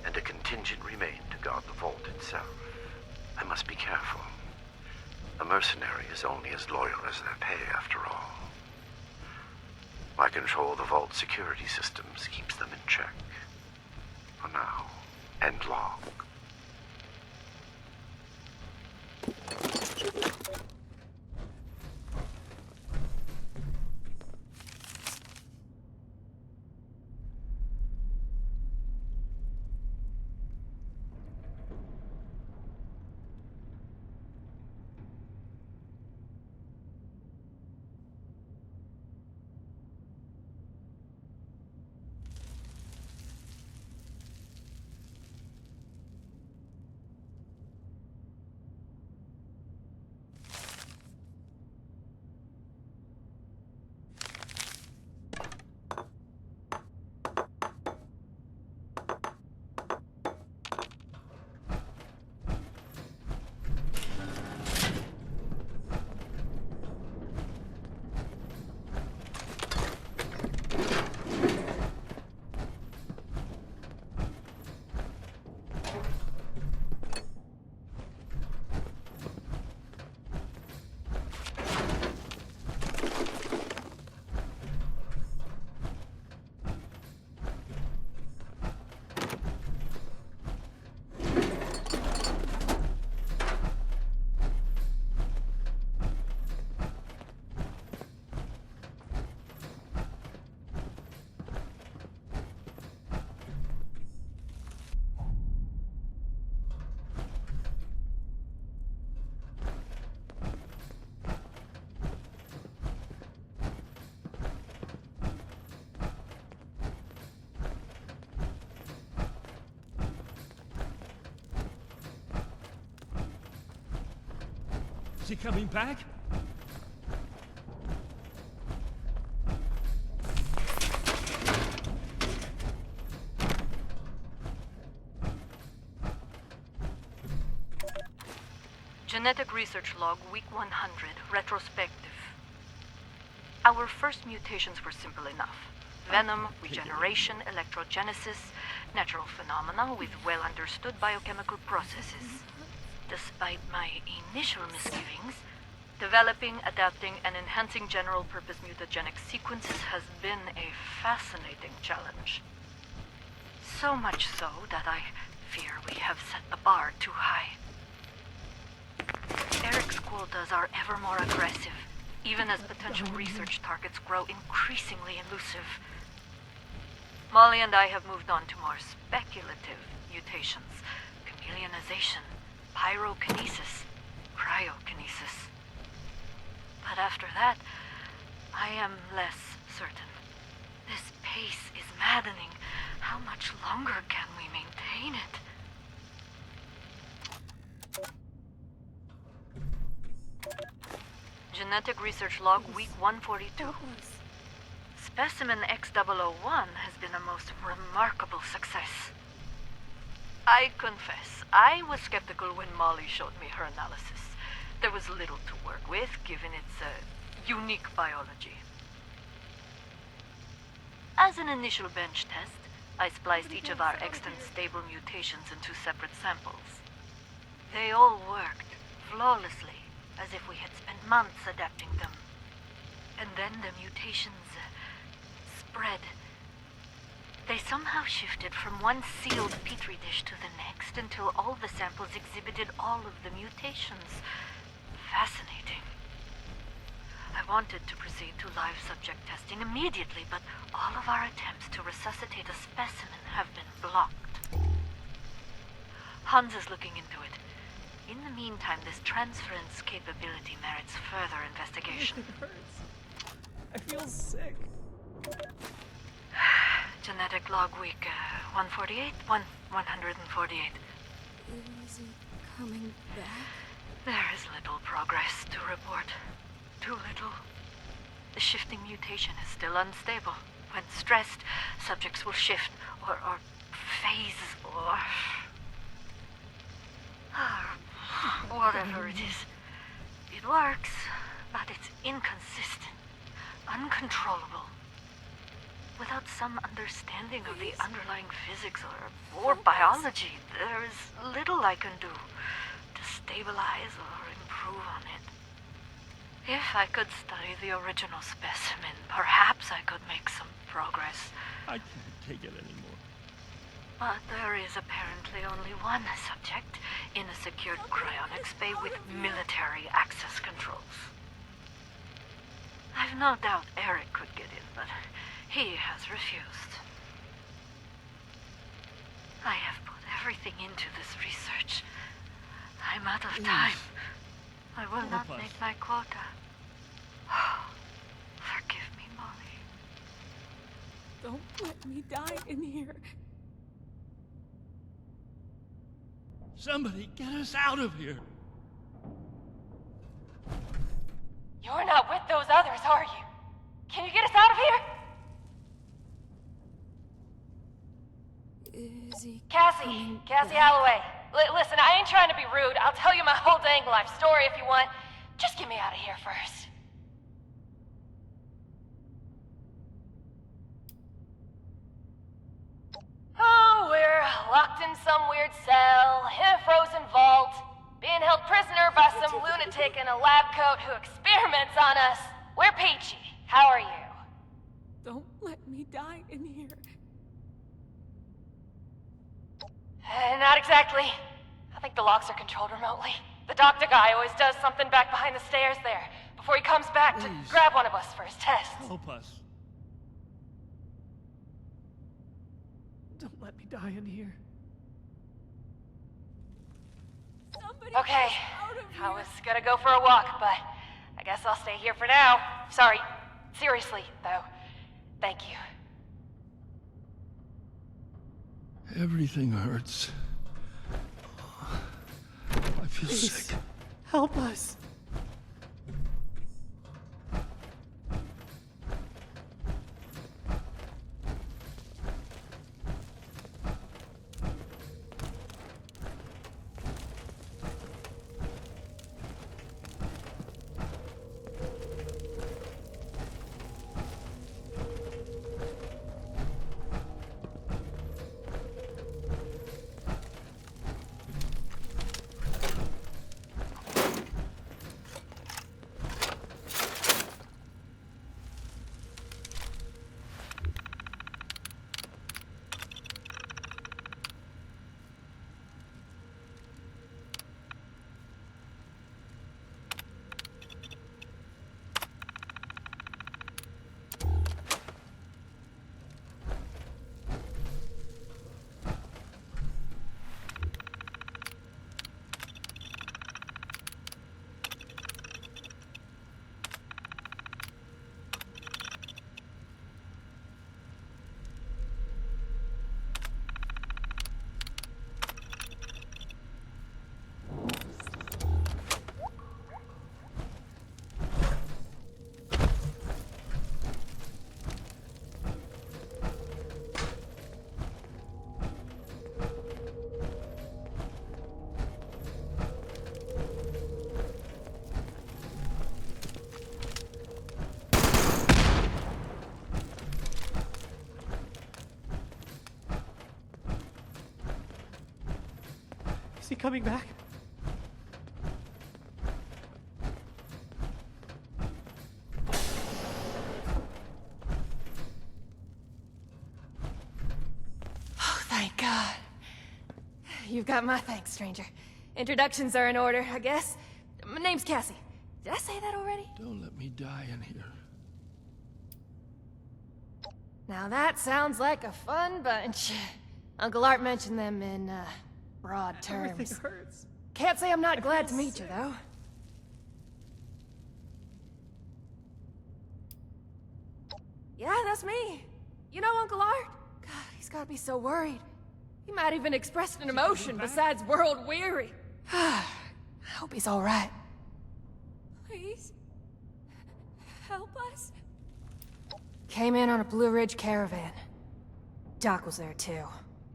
and a contingent remained to guard the vault itself. I must be careful. A mercenary is only as loyal as their pay, after all. My control of the vault security systems keeps them in check. For now, and long. Is he coming back? Genetic research log, week 100, retrospective. Our first mutations were simple enough. Venom, regeneration, electrogenesis, natural phenomena with well-understood biochemical processes. Despite my initial misgivings, developing, adapting, and enhancing general-purpose mutagenic sequences has been a fascinating challenge. So much so that I fear we have set the bar too high. Eric's quotas are ever more aggressive, even as potential research targets grow increasingly elusive. Molly and I have moved on to more speculative mutations, chameleonization, pyrokinesis, cryokinesis. But after that, I am less certain. This pace is maddening. How much longer can we maintain it? Genetic research log, week 142. Specimen X001 has been a most remarkable success. I confess, I was skeptical when Molly showed me her analysis. There was little to work with, given its unique biology. As an initial bench test, I spliced each of our extant stable mutations into separate samples. They all worked flawlessly, as if we had spent months adapting them. And then the mutations spread. They somehow shifted from one sealed petri dish to the next until all the samples exhibited all of the mutations. Fascinating. I wanted to proceed to live subject testing immediately, but all of our attempts to resuscitate a specimen have been blocked. Hans is looking into it. In the meantime, this transference capability merits further investigation. It hurts. I feel sick. Genetic log week 148, 148. Is he coming back? There is little progress to report. Too little. The shifting mutation is still unstable. When stressed, subjects will shift or phase or whatever it is. It works, but it's inconsistent, uncontrollable. Without some understanding of the underlying physics or biology, there is little I can do to stabilize or improve on it. If I could study the original specimen, perhaps I could make some progress. I can't take it anymore. But there is apparently only one subject in a secured cryonics bay with military access controls. I've no doubt Eric could get in, but he has refused. I have put everything into this research. I'm out of time. I will not make my quota. Forgive me, Molly. Don't let me die in here. Somebody get us out of here. You're not with those others, are you? Can you get us out of here? Is he Cassie Holloway. Listen, I ain't trying to be rude. I'll tell you my whole dang life story if you want. Just get me out of here first. Oh, we're locked in some weird cell, in a frozen vault, being held prisoner by some lunatic in a lab coat who experiments on us. We're peachy. How are you? Don't let me die in here. Not exactly. I think the locks are controlled remotely. The doctor guy always does something back behind the stairs there, before he comes back to grab one of us for his test. Help us. Don't let me die in here. Okay, I was gonna go for a walk, but I guess I'll stay here for now. Sorry. Seriously, though. Thank you. Everything hurts. I feel sick. Help us. Is he coming back? Oh, thank God. You've got my thanks, stranger. Introductions are in order, I guess. My name's Cassie. Did I say that already? Don't let me die in here. Now that sounds like a fun bunch. Uncle Art mentioned them in, broad terms. Everything hurts. Can't say I'm not glad to meet you, though. Yeah, that's me. You know Uncle Art? God, he's gotta be so worried. He might even express an emotion besides world weary. I hope he's alright. Please? Help us? Came in on a Blue Ridge caravan. Doc was there too.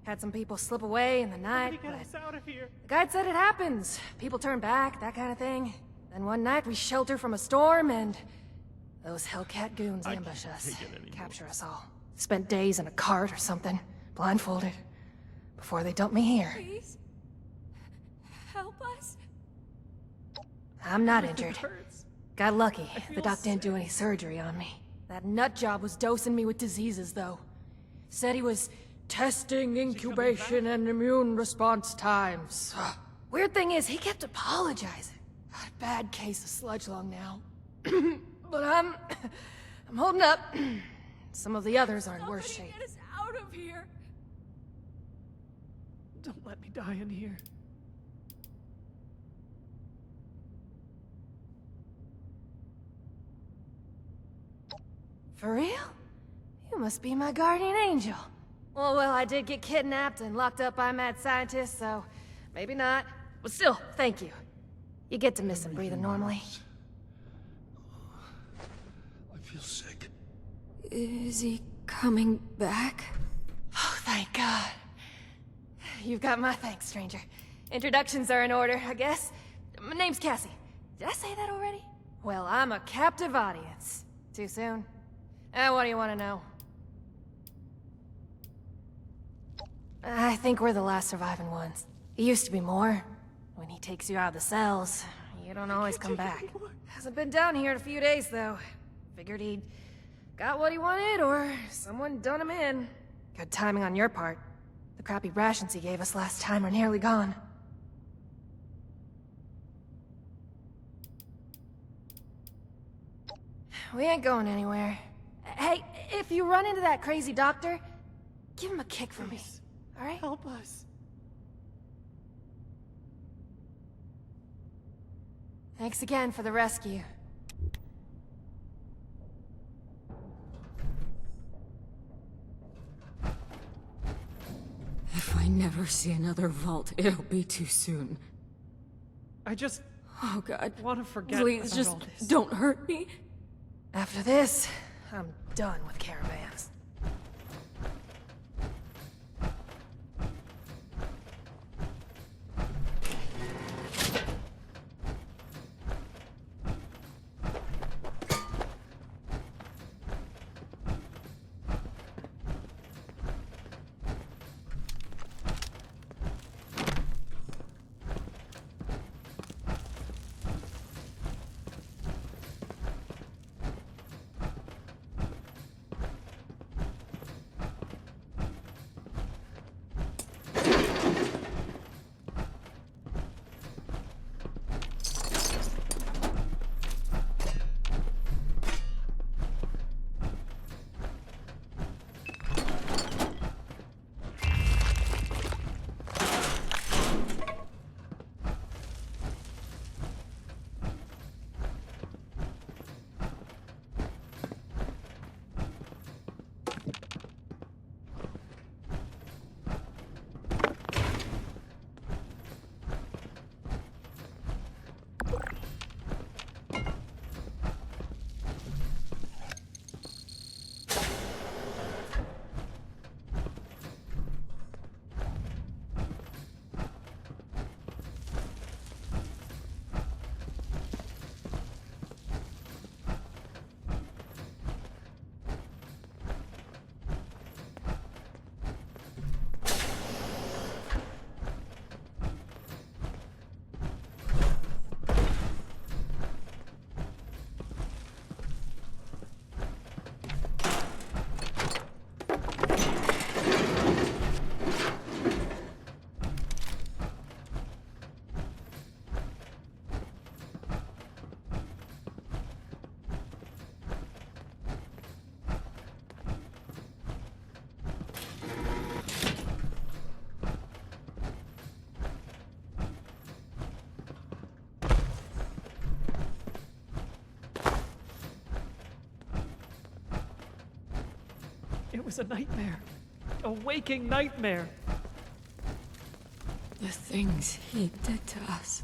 Had some people slip away in the night, but out of here. the guide said it happens. People turn back, that kind of thing. Then one night we shelter from a storm and those Hellcat goons ambush us. Capture us all. Spent days in a cart or something, blindfolded, before they dumped me here. Please? Help us? I'm not injured. Got lucky. The doc didn't do any surgery on me. That nut job was dosing me with diseases, though. Said he was testing incubation and immune response times. Weird thing is, he kept apologizing. Got a bad case of sludge lung now. But I'm holding up. Some of the others are in worse shape. Get us out of here. Don't let me die in here. For real? You must be my guardian angel. Well, I did get kidnapped and locked up by mad scientists, so maybe not. But still, thank you. You get to miss him breathing normally. I feel sick. Is he coming back? Oh, thank God. You've got my thanks, stranger. Introductions are in order, I guess. My name's Cassie. Did I say that already? Well, I'm a captive audience. Too soon? What do you want to know? I think we're the last surviving ones. It used to be more. When he takes you out of the cells, you don't always come back. Hasn't been down here in a few days, though. Figured he'd got what he wanted, or someone done him in. Good timing on your part. The crappy rations he gave us last time are nearly gone. We ain't going anywhere. Hey, if you run into that crazy doctor, give him a kick for me, alright? Help us. Thanks again for the rescue. If I never see another vault, it'll be too soon. I just... Oh God, want to forget please about just all this. don't hurt me. After this, I'm done with caravans. It was a nightmare. A waking nightmare. The things he did to us.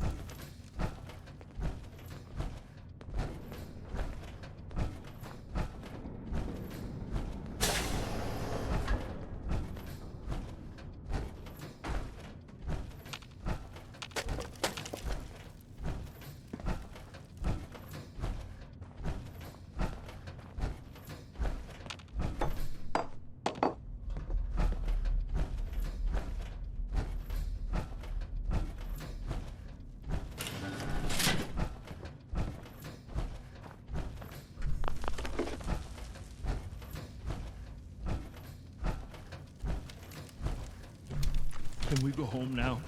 Can we go home now?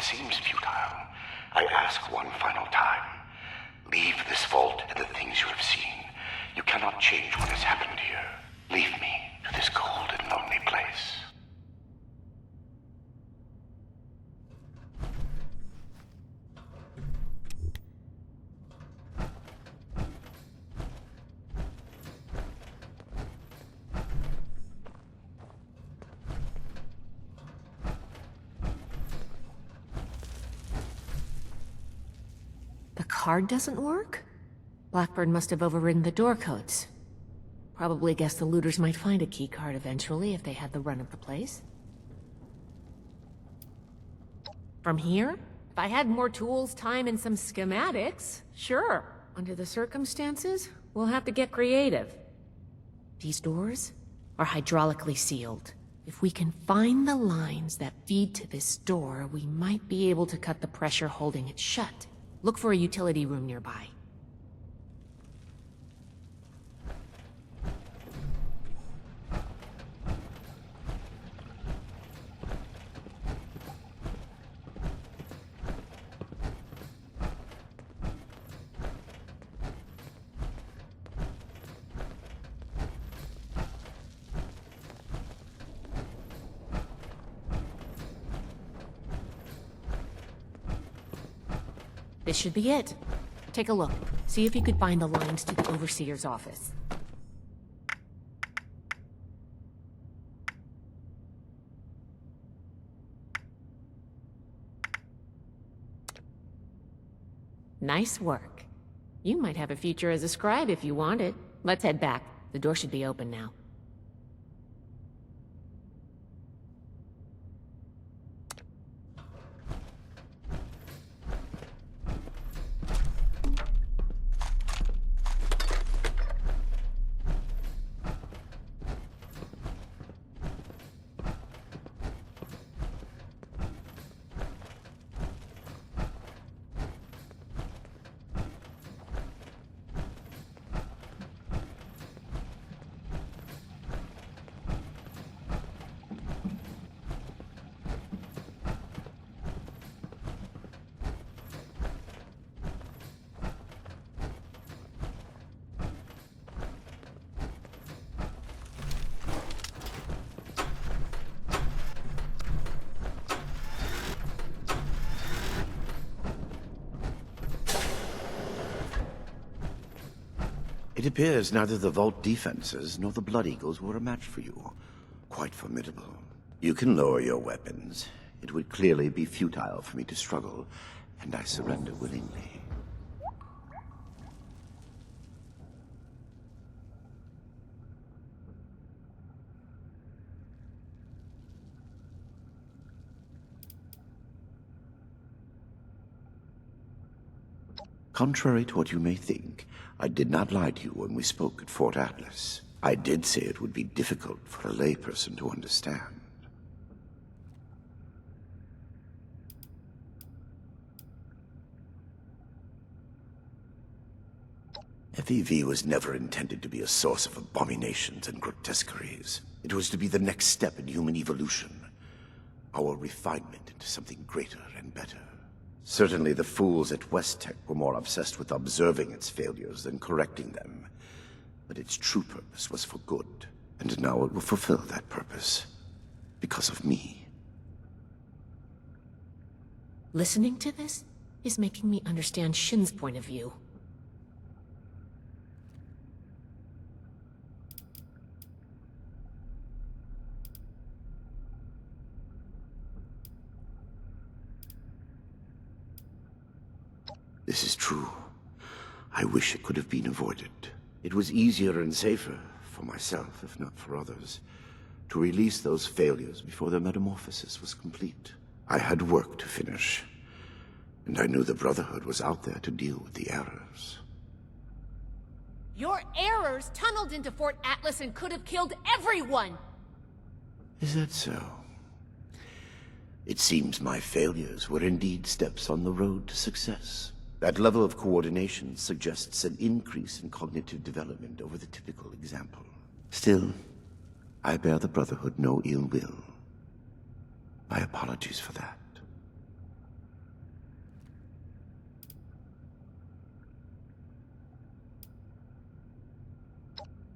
Seems futile. I ask one final time. Leave this vault and the things you have seen. You cannot change what has happened here. Leave me to this cold and lonely place. The card doesn't work? Blackburn must have overridden the door codes. Probably guessed the looters might find a key card eventually if they had the run of the place. From here? If I had more tools, time, and some schematics, sure. Under the circumstances, we'll have to get creative. These doors are hydraulically sealed. If we can find the lines that feed to this door, we might be able to cut the pressure holding it shut. Look for a utility room nearby. This should be it. Take a look. See if you could find the lines to the Overseer's office. Nice work. You might have a future as a scribe if you want it. Let's head back. The door should be open now. It appears neither the Vault defenses nor the Blood Eagles were a match for you. Quite formidable. You can lower your weapons. It would clearly be futile for me to struggle, and I surrender willingly. Contrary to what you may think, I did not lie to you when we spoke at Fort Atlas. I did say it would be difficult for a layperson to understand. FEV was never intended to be a source of abominations and grotesqueries. It was to be the next step in human evolution. Our refinement into something greater and better. Certainly the fools at West Tech were more obsessed with observing its failures than correcting them. But its true purpose was for good, and now it will fulfill that purpose. Because of me. Listening to this is making me understand Shin's point of view. This is true. I wish it could have been avoided. It was easier and safer, for myself, if not for others, to release those failures before their metamorphosis was complete. I had work to finish, and I knew the Brotherhood was out there to deal with the errors. Your errors tunneled into Fort Atlas and could have killed everyone! Is that so? It seems my failures were indeed steps on the road to success. That level of coordination suggests an increase in cognitive development over the typical example. Still, I bear the Brotherhood no ill will. My apologies for that.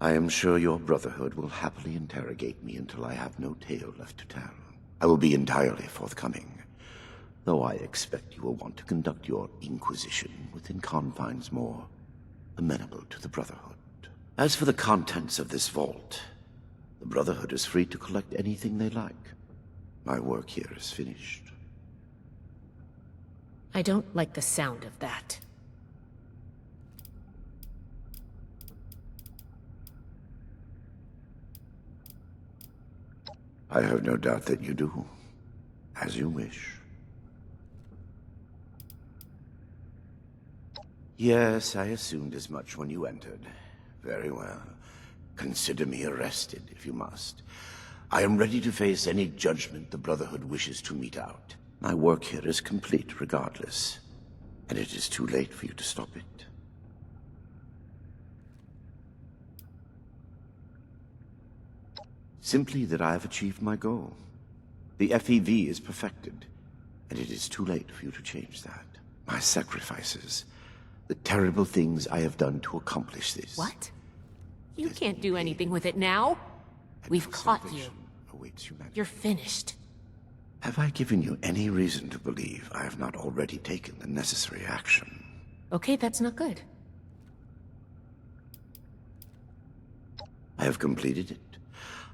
I am sure your Brotherhood will happily interrogate me until I have no tale left to tell. I will be entirely forthcoming. Though I expect you will want to conduct your inquisition within confines more amenable to the Brotherhood. As for the contents of this vault, the Brotherhood is free to collect anything they like. My work here is finished. I don't like the sound of that. I have no doubt that you do. As you wish. Yes, I assumed as much when you entered. Very well. Consider me arrested, if you must. I am ready to face any judgment the Brotherhood wishes to mete out. My work here is complete, regardless. And it is too late for you to stop it. Simply that I have achieved my goal. The FEV is perfected, and it is too late for you to change that. My sacrifices... the terrible things I have done to accomplish this. What? You can't do anything with it now. We've caught you. You're finished. Have I given you any reason to believe I have not already taken the necessary action? Okay, that's not good. I have completed it.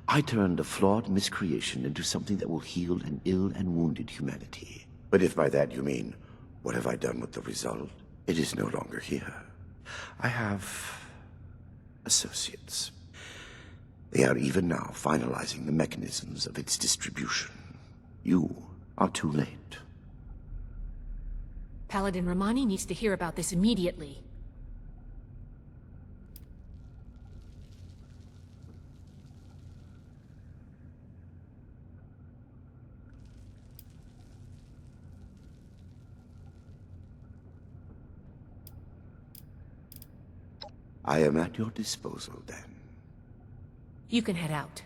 I turned a flawed miscreation into something that will heal an ill and wounded humanity. But if by that you mean, what have I done with the result? It is no longer here. I have associates. They are even now finalizing the mechanisms of its distribution. You are too late. Paladin Romani needs to hear about this immediately. I am at your disposal, then. You can head out.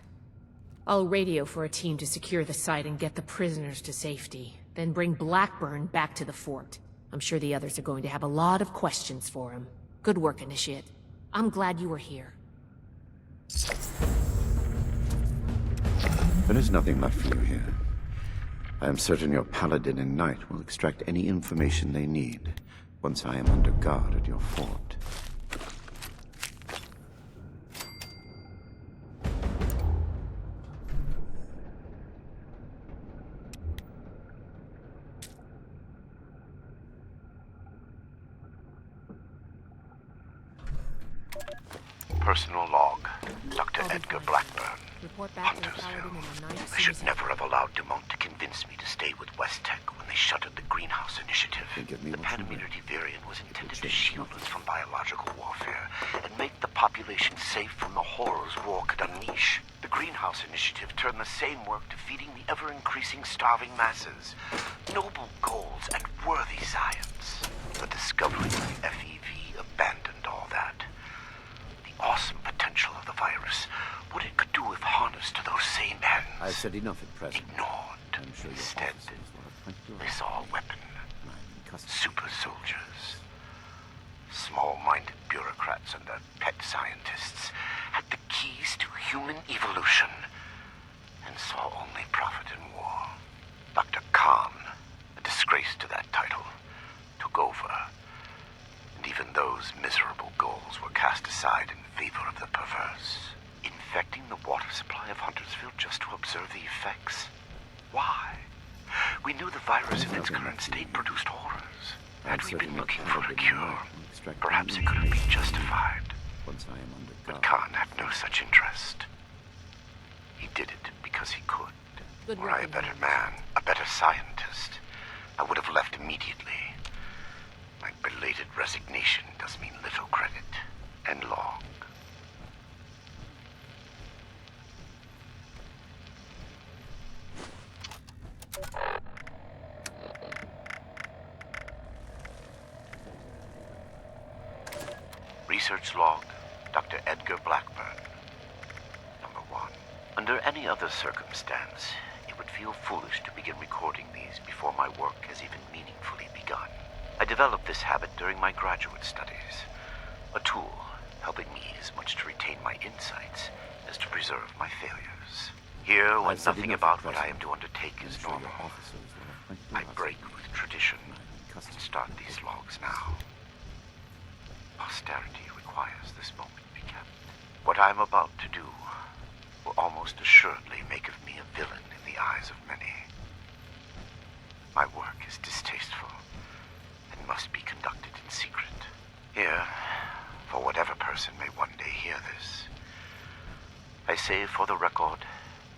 I'll radio for a team to secure the site and get the prisoners to safety. Then bring Blackburn back to the fort. I'm sure the others are going to have a lot of questions for him. Good work, Initiate. I'm glad you were here. There is nothing left for you here. I am certain your Paladin and Knight will extract any information they need once I am under guard at your fort. Personal log, Dr. Edgar Blackburn, Huntersville. I should never have allowed Dumont to convince me to stay with West Tech when they shuttered the Greenhouse Initiative. The Panimmunity variant was intended to shield us from biological warfare and make the population safe from the horrors war could unleash. The Greenhouse Initiative turned the same work to feeding the ever-increasing starving masses. Noble goals and worthy science. The discovery of the FEV abandoned all that. Awesome potential of the virus, what it could do if harnessed to those same ends. I've said enough at present. Ignored. Sure instead, they saw a weapon. Super soldiers. Small-minded bureaucrats and their pet scientists had the keys to human evolution and saw only profit in war. Dr. Khan, a disgrace to that title, took over. And even those miserable goals were cast aside in favor of the perverse. Infecting the water supply of Huntersville just to observe the effects? Why? We knew the virus in its current state produced horrors. Had we been looking for a cure, perhaps it could have been justified. But Khan had no such interest. He did it because he could. Were I a better man, a better scientist, I would have left immediately. My belated resignation does me little credit, and long. Research log, Dr. Edgar Blackburn. Number 1. Under any other circumstance, it would feel foolish to begin recording these before my work has even meaningfully begun. I developed this habit during my graduate studies, a tool helping me as much to retain my insights as to preserve my failures. Here, when nothing about what I am to undertake is normal, I break with tradition and start these logs now. Posterity requires this moment be kept. What I am about to do will almost assuredly make of me a villain in the eyes of many. My work is distasteful and must be conducted in secret. Here, for whatever person may one day hear this, I say for the record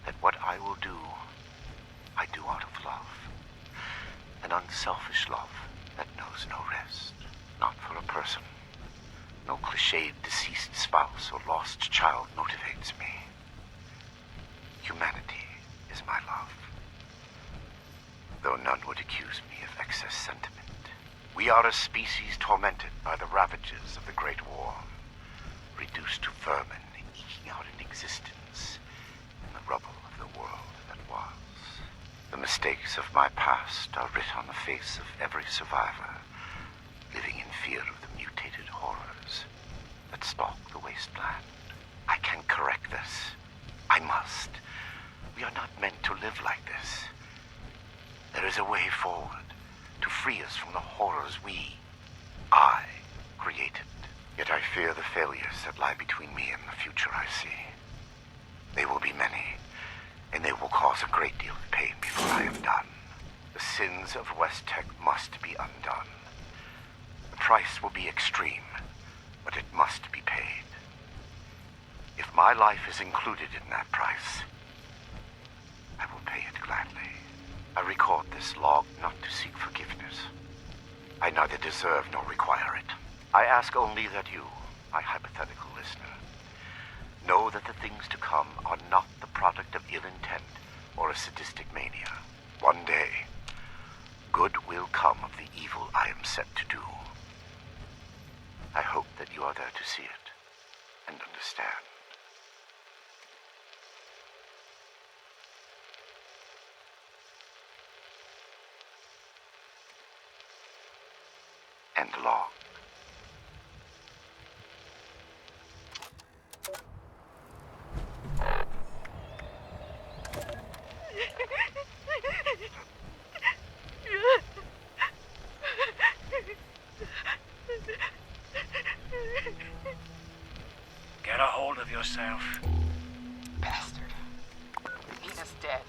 that what I will do, I do out of love. An unselfish love that knows no rest. Not for a person. No cliched deceased spouse or lost child motivates me. Humanity is my love. Though none would accuse me of excess sentiment. We are a species tormented by the ravages of the Great War, reduced to vermin eking out an existence in the rubble of the world that was. The mistakes of my past are writ on the face of every survivor, living in fear of the mutated horrors that stalk the wasteland. I can correct this. I must. We are not meant to live like this. There is a way forward to free us from the horrors I created. Yet I fear the failures that lie between me and the future I see. They will be many, and they will cause a great deal of pain before I am done. The sins of West Tech must be undone. The price will be extreme, but it must be paid. If my life is included in that price, I will pay it gladly. I record this log not to seek forgiveness. I neither deserve nor require it. I ask only that you, my hypothetical listener, know that the things to come are not the product of ill intent or a sadistic mania. One day, good will come of the evil I am set to do. I hope that you are there to see it and understand. End log. Get a hold of yourself. Bastard. Nina's dead.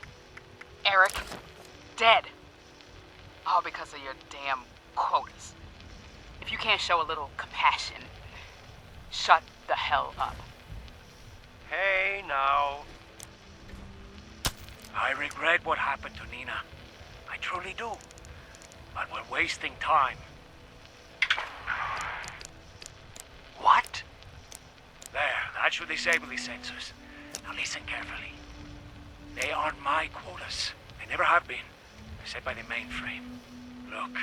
Eric, dead. All because of your damn quotas. If you can't show a little compassion, shut the hell up. Hey, now. I regret what happened to Nina. I truly do. But we're wasting time. What? There, that should disable the sensors. Now listen carefully. They aren't my quotas. They never have been. Set by the mainframe. Look,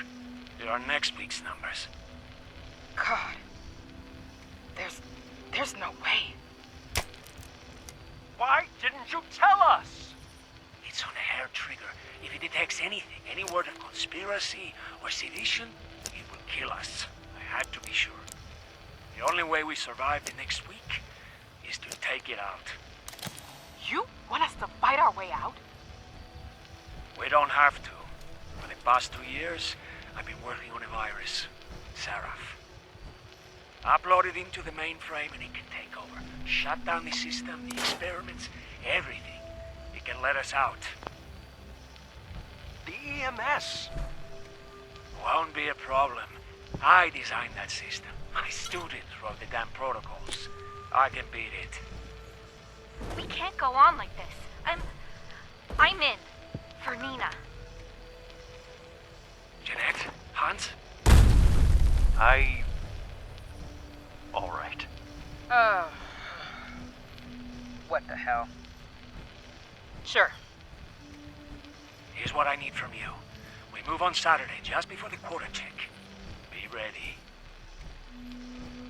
there are next week's numbers. God. There's no way. Why didn't you tell us? It's on a hair trigger. If it detects anything, any word of conspiracy or sedition, it will kill us. I had to be sure. The only way we survive the next week is to take it out. You want us to fight our way out? We don't have to. For the past 2 years, I've been working on a virus, Seraph. Upload it into the mainframe and it can take over. Shut down the system, the experiments, everything. It can let us out. The EMS. Won't be a problem. I designed that system. My students wrote the damn protocols. I can beat it. We can't go on like this. I'm in. For Nina. Jeanette? Hans? All right. What the hell? Sure. Here's what I need from you. We move on Saturday, just before the quota check. Be ready.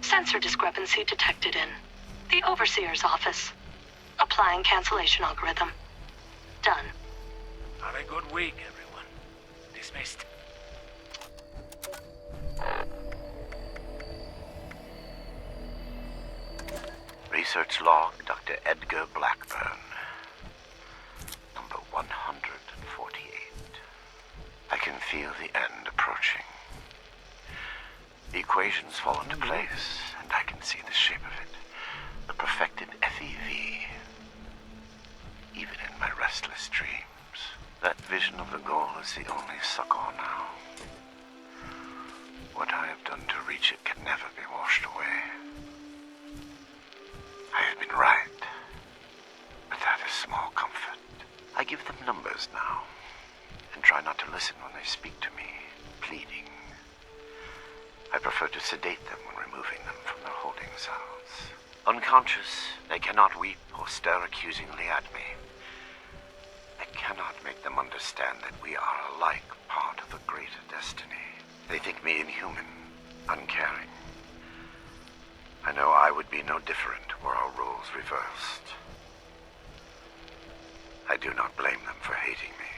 Sensor discrepancy detected in the Overseer's office. Applying cancellation algorithm. Done. Have a good week, everyone. Dismissed. Research log, Dr. Edgar Blackburn. Number 148. I can feel the end approaching. The equations fall into place, and I can see the shape of it. The perfected FEV. Even in my restless dreams, that vision of the goal is the only succor now. What I have done to reach it can never be washed away. I have been right, but that is small comfort. I give them numbers now, and try not to listen when they speak to me, pleading. I prefer to sedate them when removing them from their holding cells. Unconscious, they cannot weep or stare accusingly at me. I cannot make them understand that we are alike part of a greater destiny. They think me inhuman, uncaring. I know I would be no different were our roles reversed. I do not blame them for hating me.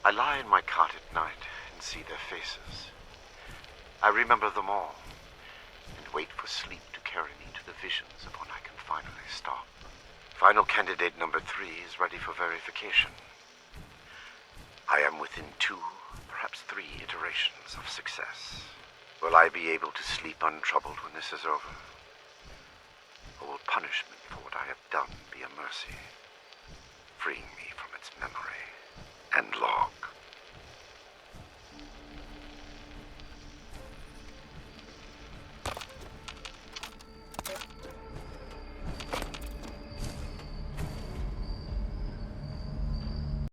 I lie in my cot at night and see their faces. I remember them all, and wait for sleep to carry me to the visions of when I can finally stop. Final candidate number 3 is ready for verification. I am within 2, perhaps 3 iterations of success. Will I be able to sleep untroubled when this is over? Or will punishment for what I have done be a mercy, freeing me from its memory and law?